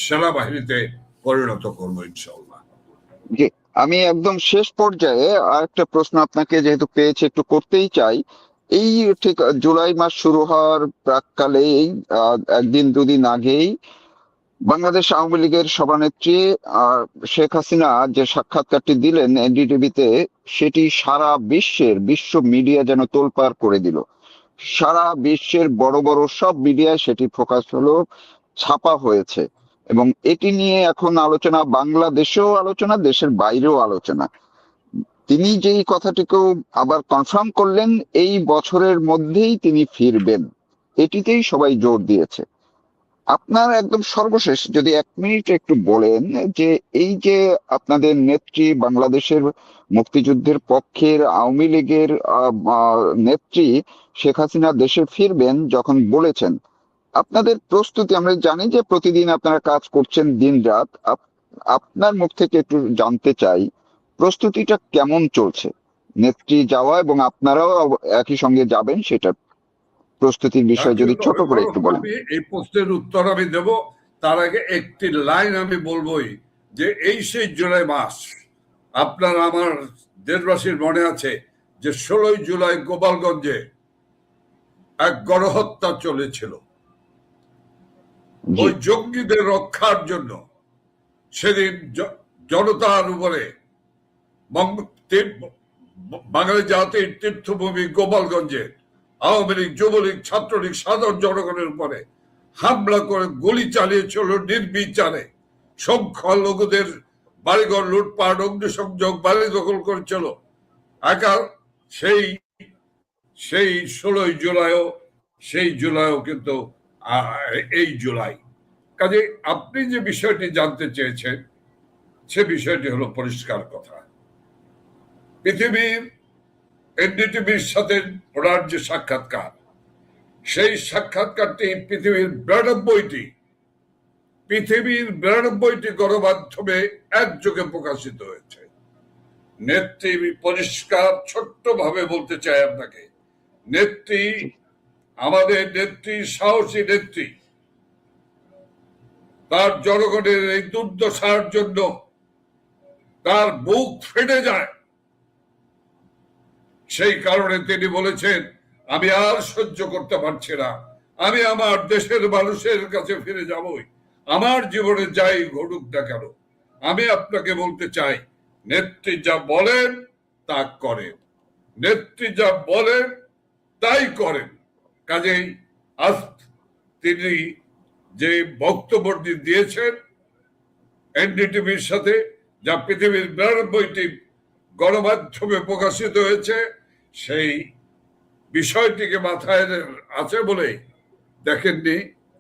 সেনাবাহিনীতে পরিণত করবো ইনশাল্লাহ। জি, আমি একদম শেষ পর্যায়ে আরেকটা প্রশ্ন আপনাকে যেহেতু পেয়েছে একটু করতেই চাই। এই ঠিক জুলাই মাস শুরু হওয়ার প্রাককালেই একদিন দুদিন আগেই বাংলাদেশ আওয়ামী লীগের সভানেত্রী শেখ হাসিনা যে সাক্ষাৎকারটি দিলেন এনডিটিভিতে, সেটি সারা বিশ্ব মিডিয়া যেন তোলপাড় করে দিল। সারা বিশ্বের বড় বড় সব মিডিয়ায় সেটি ফোকাস হলো, ছাপা হয়েছে এবং এটি নিয়ে এখন আলোচনা, বাংলাদেশেও আলোচনা, দেশের বাইরেও আলোচনা। তিনি যেই কথাটিকেও আবার কনফার্ম করলেন এই বছরের মধ্যেই তিনি ফিরবেন, এটিতেই সবাই জোর দিয়েছে। আপনার একদম সর্বশেষ যদি 1 মিনিট একটু বলেন যে এই যে আপনাদের নেত্রী, বাংলাদেশের মুক্তিযুদ্ধের পক্ষের আওয়ামী লীগের নেত্রী শেখ হাসিনা দেশে ফিরবেন যখন বলেছেন, আপনাদের প্রস্তুতি, আমরা জানি যে প্রতিদিন আপনারা কাজ করছেন দিন রাত, আপনার মুখ থেকে একটু জানতে চাই প্রস্তুতিটা কেমন চলছে নেত্রী যাওয়া এবং আপনারাও একই সঙ্গে যাবেন, সেটা প্রস্তুতির বিষয়ে যদি ছোট করে একটু বলেন। এই প্রশ্নের উত্তর আমি দেব, তার আগে একটি লাইন আমি বলবোই যে এই সেই জুলাই মাস, আপনার আমার দেশবাসীর মনে আছে যে 16 জুলাই গোপালগঞ্জে এক গণহত্যা চলেছিল। ওই জঙ্গিদের রক্ষার জন্য সেদিন জনতার উপরে বাঙালি জাতির তীর্থভূমি গোপালগঞ্জে আওয়ামী লীগ, যুবলীগ, ছাত্রলীগ, সাধারণ জনগণের উপরে হামলা করে গুলি চালিয়েছিল নির্বিচারে। সংখ্যালঘুদের বাড়িঘর লুটপাট, অগ্নিসংযোগ, বাড়ি দখল করেছিল। একা সেই 16 জুলাইও কিন্তু এই জুলাই। কাজে আপনি যে বিষয়টি জানতে চেয়েছেন সে বিষয়টি হলো পরিষ্কার কথা। পৃথিবীর এনডিটিভির সাথে ওনার যে সাক্ষাৎকার, সেই সাক্ষাৎকারটি পৃথিবীর 92টি গণমাধ্যমে একযোগে প্রকাশিত হয়েছে। নেত্রী, পরিষ্কার ছোট্ট ভাবে বলতে চাই আপনাকে, নেত্রী, আমাদের নেত্রী, সাহসী নেত্রী, তার জনগণের এই দুর্দশার জন্য তার বুক ফেটে যায়। সেই কারণে তিনি বলেছেন, আমি আর সহ্য করতে পারছি না, আমি আমার দেশের মানুষের কাছে ফিরে যাবই, আমার জীবনে যাই ঘটুক না কেন। আমি আপনাকে বলতে চাই, নেত্রী যা বলেন তা করেন, নেত্রী যা বলেন তাই করেন। কাজেই আজ তিনি যে বক্তব্যটি দিয়েছেন এনডিটিভির সাথে, যা পৃথিবীর 92টি গণমাধ্যমে প্রকাশিত হয়েছে, সেই বিষয়টিকে মাথায় আছে বলে দেখেননি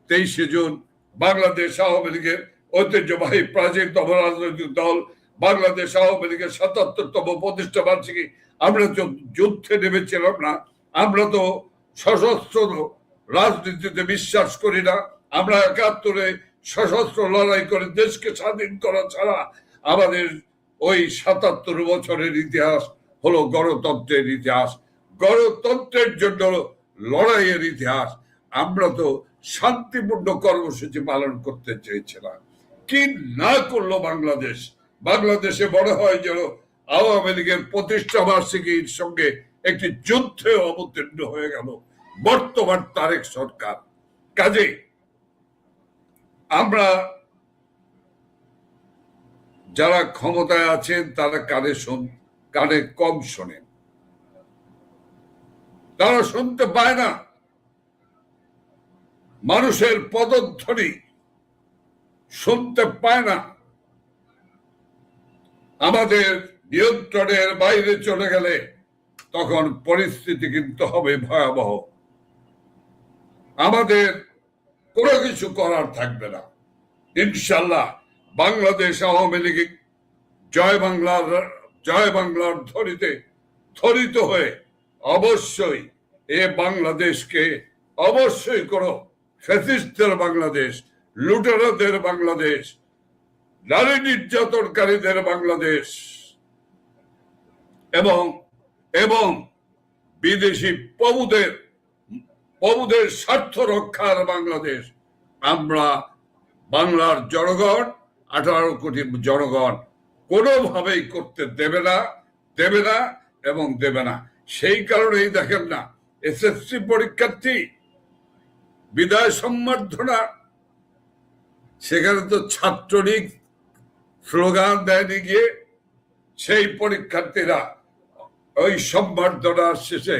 23 জুন বাংলাদেশ আওয়ামী লীগের ঐতিহ্যবাহী প্রাচীনতম রাজনৈতিক দল বাংলাদেশ আওয়ামী লীগের 77তম প্রতিষ্ঠা বার্ষিকী। আমরা তো যুদ্ধে নেমেছিলাম না, আমরা তো সশস্ত্র রাজনীতিতে বিশ্বাস করি না। আমরা 71-এ সশস্ত্র লড়াই করে দেশকে স্বাধীন করা ছাড়া আমাদের ওই 77 বছরের ইতিহাস হলো গণতন্ত্রের ইতিহাস, গণতন্ত্রের জন্য লড়াইয়ের ইতিহাস। আমরা তো শান্তিপূর্ণ কর্মসূচি পালন করতে চেয়েছিলাম। কি না করলো বাংলাদেশ। বাংলাদেশে মনে হয় যেন আওয়ামী লীগের প্রতিষ্ঠা বার্ষিকীর সঙ্গে একটি যুদ্ধে অবতীর্ণ হয়ে গেল বর্তমান তারেক সরকার। কাজে আমরা যারা ক্ষমতায় আছেন তারা কানে কম শোনেন, তারা শুনতে পায় না মানুষের পদধ্বনি, শুনতে পায় না। আমাদের নিয়ন্ত্রণের বাইরে চলে গেলে তখন পরিস্থিতি কিন্তু হবে ভয়াবহ। আমাদের কোনো কিছু করার থাকবে না। ইনশাল্লাহ বাংলাদেশ আওয়ামী লীগ জয় বাংলার ধ্বনিতে ত্বরিত হয়ে অবশ্যই এ বাংলাদেশকে অবশ্যই কোনো ফ্যাসিস্টদের বাংলাদেশ, লুটেরাদের বাংলাদেশ, নারী নির্যাতনকারীদের বাংলাদেশ এবং এবং বিদেশি প্রভুদের স্বার্থ রক্ষার বাংলাদেশ আমরা বাংলার জনগণ, 18 কোটি জনগণ কোনোভাবেই করতে দেবে না এবং দেবে না। সেই কারণেই দেখেন না, এসএসসি পরীক্ষার্থী বিদায় সম্বর্ধনা, সেখানে তো ছাত্রলীগ স্লোগান দেয়নি গিয়ে, সেই পরীক্ষার্থীরা ওই সম্বর্ধনার শেষে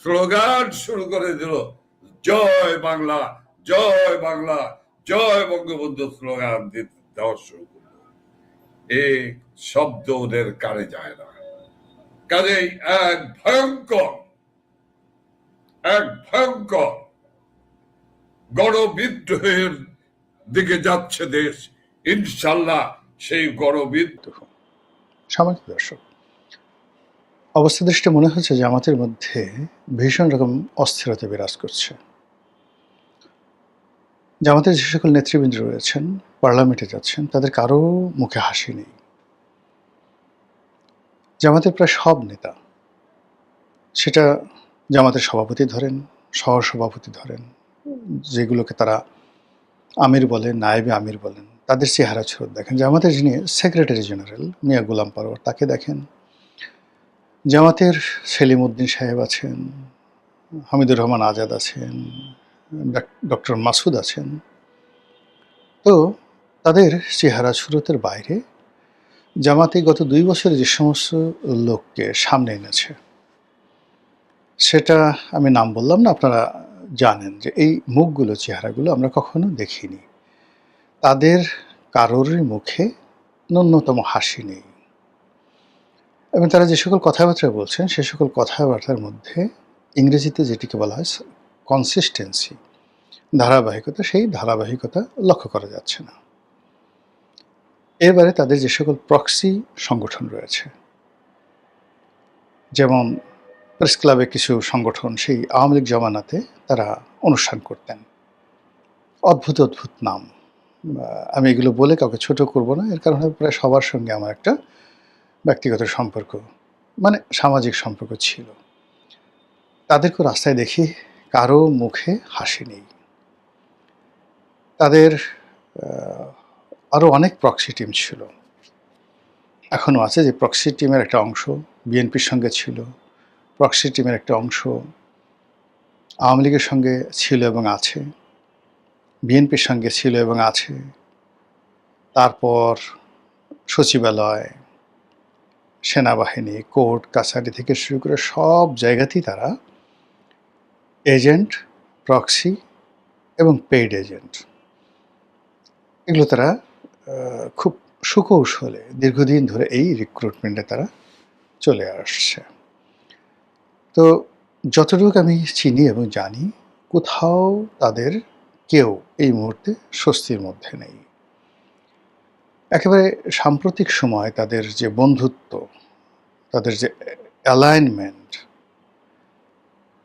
স্লোগান শুরু করে দিল, জয় বাংলা, জয় বাংলা, জয় বঙ্গবন্ধু স্লোগান দেওয়া শুরু করল। এই শব্দ ওদের কানে যায় না। কাজেই এক ভয়ঙ্কর গণবিদ্রোহের দিকে যাচ্ছে দেশ। ইনশাল্লাহ সেই গণবিদ্রোহ। সামাজিক দর্শক, অবস্থা দৃষ্টি মনে হচ্ছে জামাতের মধ্যে ভীষণ রকম অস্থিরতা বিরাজ করছে। জামাতের যে সকল নেতৃবৃন্দ রয়েছেন, পার্লামেন্টে যাচ্ছেন, তাদের কারো মুখে হাসি নেই। জামাতের প্রায় সব নেতা, সেটা জামাতের সভাপতি ধরেন, সহসভাপতি ধরেন, যেগুলোকে তারা আমির বলেন, নায়েবে আমির বলেন, তাদের চেহারা ছুরত দেখেন। জামাতের যিনি সেক্রেটারি জেনারেল মিয়া গোলাম পরোয়ার, তাকে দেখেন। জামাতের সেলিম উদ্দিন সাহেব আছেন, হামিদুর রহমান আজাদ আছেন, ডক্টর মাসুদ আছেন। তো তাদের চেহারা ছুরতের বাইরে জামাতে গত 2 বছরে যে সমস্ত লোককে সামনে এনেছে, সেটা আমি নাম বললাম না, আপনারা জানেন যে এই মুখগুলো, চেহারাগুলো আমরা কখনো দেখিনি। তাদের কারোরই মুখে ন্যূনতম হাসি নেই, এবং তারা যে সকল কথাবার্তা বলছেন সে সকল কথাবার্তার মধ্যে ইংরেজিতে যেটিকে বলা হয় কনসিস্টেন্সি, ধারাবাহিকতা, সেই ধারাবাহিকতা লক্ষ্য করা যাচ্ছে না। এবারে তাদের যে সকল প্রক্সি সংগঠন রয়েছে, যেমন প্রেস ক্লাবে কিছু সংগঠন সেই আওয়ামী লীগ জমানাতে তারা অনুষ্ঠান করতেন, অদ্ভুত অদ্ভুত নাম। আমি এগুলো বলে কাউকে ছোট করব না, এর কারণে প্রায় সবার সঙ্গে আমার একটা ব্যক্তিগত সম্পর্ক, মানে সামাজিক সম্পর্ক ছিল। তাদেরকে রাস্তায় দেখি কারো মুখে হাসি নেই। তাদের আরও অনেক প্রক্সি টিম ছিল, এখনও আছে। যে প্রক্সি টিমের একটা অংশ বিএনপির সঙ্গে ছিল, প্রক্সি টিমের একটা অংশ আওয়ামী লীগের সঙ্গে ছিল এবং আছে, বিএনপির সঙ্গে ছিল এবং আছে। তারপর সচিবালয়, সেনাবাহিনী, কোর্ট কাছারি থেকে শুরু করে সব জায়গাতেই তারা এজেন্ট, প্রক্সি এবং পেইড এজেন্ট, এগুলো তারা খুব সুকৌশলে দীর্ঘদিন ধরে এই রিক্রুটমেন্টে তারা চলে আসছে। তো যতটুকু আমি চিনি এবং জানি, কোথাও তাদের কেউ এই মুহূর্তে স্বস্তির মধ্যে নেই। একেবারে সাম্প্রতিক সময় তাদের যে বন্ধুত্ব, তাদের যে অ্যালাইনমেন্ট,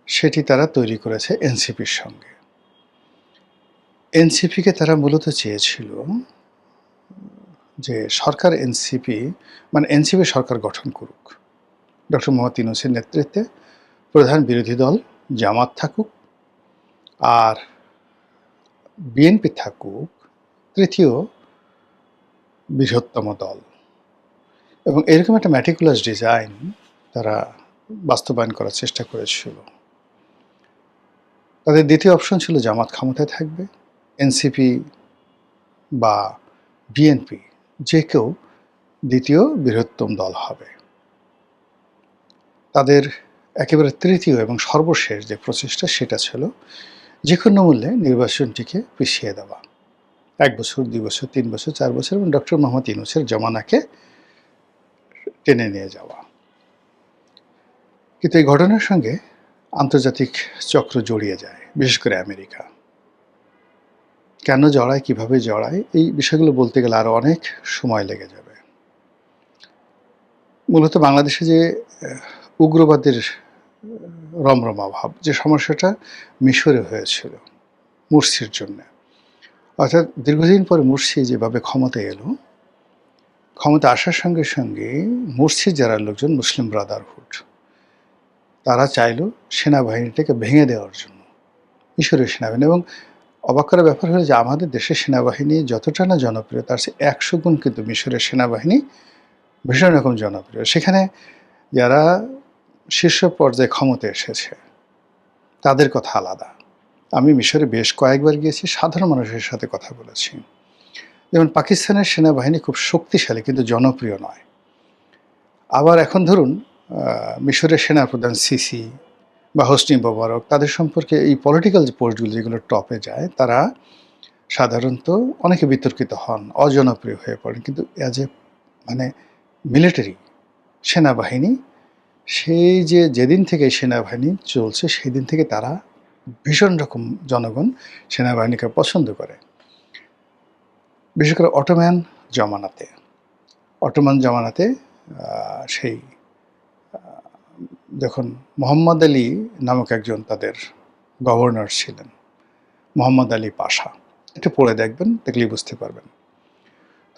সেটি তারা তৈরি করেছে এনসিপির সঙ্গে। এনসিপিকে তারা মূলত চেয়েছিল যে সরকার এনসিপি, মানে এনসিপি সরকার গঠন করুক, ডক্টর মোহাম্মদ ইউনূসের নেতৃত্বে প্রধান বিরোধী দল জামাত থাকুক, আর বিএনপি থাকুক তৃতীয় বৃহত্তম দল। এবং এরকম একটা ম্যাটিকুলাস ডিজাইন তারা বাস্তবায়ন করার চেষ্টা করেছিল। তাদের দ্বিতীয় অপশন ছিল জামাত ক্ষমতায় থাকবে, এনসিপি বা বিএনপি যে কেউ দ্বিতীয় বৃহত্তম দল হবে। তাদের একেবারে তৃতীয় এবং সর্বশেষ যে প্রচেষ্টা, সেটা ছিল যে কোনো মূল্যে নির্বাচনটিকে পিছিয়ে দেওয়া, 1 বছর, 2 বছর, 3 বছর, 4 বছর, এবং ডক্টর মোহাম্মদ ইউনূসের জমানাকে টেনে নিয়ে যাওয়া। কিন্তু এই ঘটনার সঙ্গে আন্তর্জাতিক চক্র জড়িয়ে যায়, বিশেষ করে আমেরিকা। কেন জড়ায়, কিভাবে জড়ায়, এই বিষয়গুলো বলতে গেলে আরও অনেক সময় লেগে যাবে। মূলত বাংলাদেশে যে উগ্রবাদের রমরমা ভাব, যে সমস্যাটা মিশরে হয়েছিল মুরসির জন্য। অর্থাৎ দীর্ঘদিন পরে মুরসি যেভাবে ক্ষমতায় এলো, ক্ষমতা আসার সঙ্গে সঙ্গে মুরসির যারা লোকজন, মুসলিম ব্রাদারহুড, তারা চাইলো সেনাবাহিনীটাকে ভেঙে দেওয়ার জন্য, মিশরের সেনাবাহিনী। এবং অবাক করার ব্যাপার হলো যে আমাদের দেশের সেনাবাহিনী যতটা না জনপ্রিয়, তার চেয়ে 100 গুণ কিন্তু মিশরের সেনাবাহিনী ভীষণ রকম জনপ্রিয়। সেখানে যারা শীর্ষ পর্যায়ে ক্ষমতা এসেছে তাদের কথা আলাদা। আমি মিশরে বেশ কয়েকবার গিয়েছি, সাধারণ মানুষের সাথে কথা বলেছি। যেমন পাকিস্তানের সেনাবাহিনী খুব শক্তিশালী কিন্তু জনপ্রিয় নয়। আবার এখন ধরুন মিশরের সেনাপ্রধান সিসি বা হোসনি মোবারক, তাদের সম্পর্কে এই পলিটিক্যাল যে পোস্টগুলো যেগুলো টপে যায়, তারা সাধারণত অনেকে বিতর্কিত হন, অজনপ্রিয় হয়ে পড়েন। কিন্তু অ্যাজ এ মানে মিলিটারি সেনাবাহিনী, সেই যে যেদিন থেকে সেনাবাহিনী চলছে সেই দিন থেকে তারা ভীষণ রকম জনগণ সেনাবাহিনীকে পছন্দ করে। বিশেষ করে অটোমান জমানাতে সেই যখন মোহাম্মদ আলী নামক একজন তাদের গভর্নর ছিলেন, মোহাম্মদ আলী পাশা, একটু পড়ে দেখবেন, দেখলেই বুঝতে পারবেন।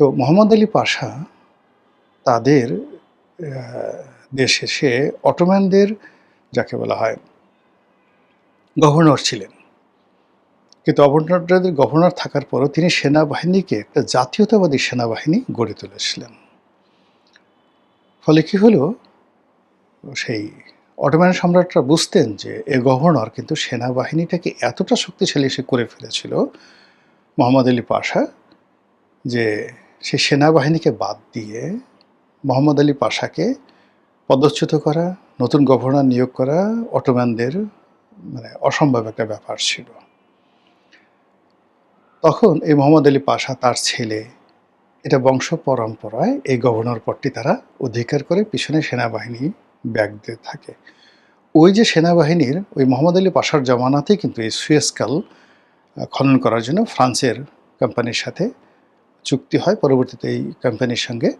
তো মোহাম্মদ আলী পাশা তাদের দেশে সে অটোম্যানদের যাকে বলা হয় গভর্নর ছিলেন। কিন্তু অটোম্যানদের গভর্নর থাকার পরও তিনি সেনাবাহিনীকে একটা জাতীয়তাবাদী সেনাবাহিনী গড়ে তুলেছিলেন। ফলে কি হলো, সেই অটোম্যান সম্রাটরা বুঝতেন যে এ গভর্নর কিন্তু সেনাবাহিনীটাকে এতটা শক্তিশালী সে করে ফেলেছিল মোহাম্মদ আলী পাশা, যে সে সেনাবাহিনীকে বাদ দিয়ে মোহাম্মদ আলী পাশাকে পদচ্যুত করা, নতুন গভর্নর নিয়োগ করা অটোম্যানদের অসম্ভব একটা ব্যাপার ছিল। তখন এই মোহাম্মদ আলী পাশা তার ছেলে, এটা বংশ পরম্পরায় এই গভর্নর পদটি তারা অধিকার করে পিছনে সেনাবাহিনী ব্যাগ দিয়ে থাকে। ওই যে সেনাবাহিনীর ওই মোহাম্মদ আলী পাশার জমানাতেই কিন্তু এই সুয়েজ খাল খনন করার জন্য ফ্রান্সের কোম্পানির সাথে চুক্তি হয়। পরবর্তীতে এই কোম্পানির সঙ্গে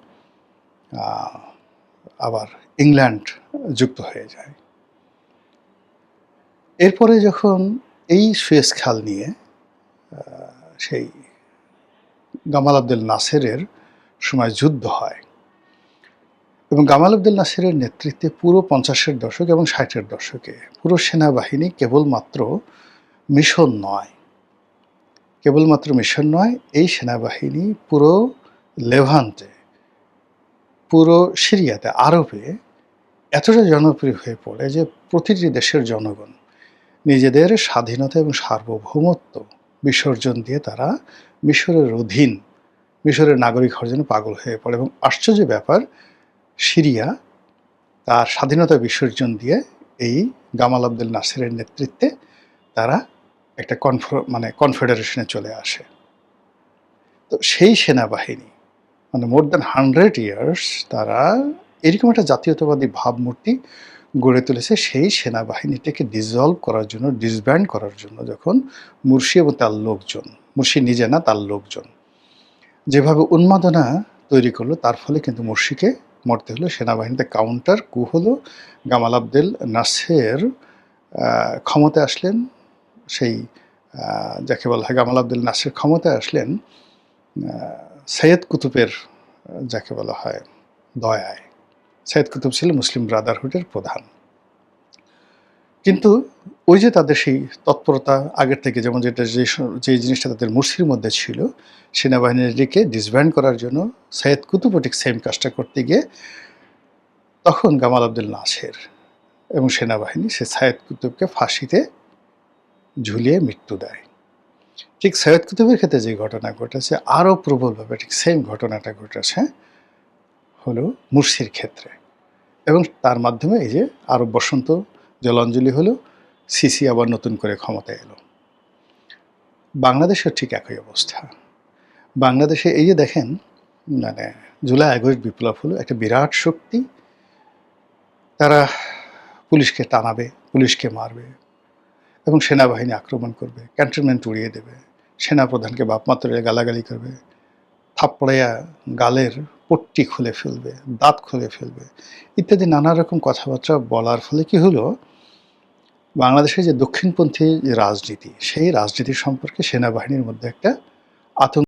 আবার ইংল্যান্ড যুক্ত হয়ে যায়। এরপরে যখন এই সুয়েজ খাল নিয়ে সেই গামাল আবদেল নাসেরের সময় যুদ্ধ হয়, এবং গামাল আবদেল নাসেরের নেতৃত্বে পুরো 50-এর দশক এবং 60-এর দশকে পুরো সেনাবাহিনী কেবলমাত্র মিশন নয়, এই সেনাবাহিনী পুরো লেভান্টে, পুরো সিরিয়াতে, আরবে এতটা জনপ্রিয় হয়ে পড়ে যে প্রতিটি দেশের জনগণ নিজেদের স্বাধীনতা এবং সার্বভৌমত্ব বিসর্জন দিয়ে তারা মিশরের নাগরিক হওয়ার জন্য পাগল হয়ে পড়ে। এবং আশ্চর্য ব্যাপার, সিরিয়া তার স্বাধীনতা বিসর্জন দিয়ে এই গামাল আবদেল নাসেরের নেতৃত্বে তারা একটা কনফেডারেশনে চলে আসে। তো সেই সেনাবাহিনী মোর দ্যান 100 ইয়ার্স তারা এরকম একটা জাতীয়তাবাদী ভাবমূর্তি গড়ে তুলেছে। সেই সেনাবাহিনীটাকে ডিসব্যান্ড করার জন্য যখন মুরসি এবং তার লোকজন, মুরসি নিজে না, তার লোকজন যেভাবে উন্মাদনা তৈরি করলো, তার ফলে কিন্তু মুরসিকে মরতে হলো। সেনাবাহিনীতে কাউন্টার কু হলো। গামাল আবদেল নাসের ক্ষমতায় আসলেন, সেই যাকে বলা হয় গামাল আবদেল নাসের ক্ষমতায় আসলেন সৈয়দ কুতুবের যাকে বলা হয় দয়ায়। সৈয়দ কুতুব ছিল মুসলিম ব্রাদারহুডের প্রধান। কিন্তু ওই যে তাদের সেই তৎপরতা আগের থেকে, যেমন যে জিনিসটা তাদের মুরসির মধ্যে ছিল, সেনাবাহিনীকে ডিসব্যান্ড করার জন্য সৈয়দ কুতুবও ঠিক সেম কাজটা করতে গিয়ে তখন গামাল আবদেল নাসের এবং সেনাবাহিনী সে সৈয়দ কুতুবকে ফাঁসিতে ঝুলিয়ে মৃত্যু দেয়। ঠিক সৈয়দ কুতুবের ক্ষেত্রে যে ঘটনা ঘটেছে, আরও প্রবলভাবে ঠিক সেম ঘটনাটা ঘটেছে হলো মুরসির ক্ষেত্রে। এবং তার মাধ্যমে এই যে আরব বসন্ত জলাঞ্জলি হলো, সিসি আবার নতুন করে ক্ষমতায় এলো। বাংলাদেশের ঠিক একই অবস্থা। বাংলাদেশে এই যে দেখেন, জুলাই আগস্ট বিপ্লব হলো একটা বিরাট শক্তি, তারা পুলিশকে টানাবে, পুলিশকে মারবে এবং সেনাবাহিনী আক্রমণ করবে, ক্যান্টনমেন্ট উড়িয়ে দেবে, সেনাপ্রধানকে বাপমাত্রে গালাগালি করবে, থাপ্পড়াইয়া গালের পট্টি খুলে ফেলবে, দাঁত খুলে ফেলবে ইত্যাদি নানা রকম কথাবার্তা বলার ফলে কি হলো, বাংলাদেশে যে দক্ষিণপন্থী যে রাজনীতি, সেই রাজনীতি সম্পর্কে সেনাবাহিনীর মধ্যে একটা আতঙ্ক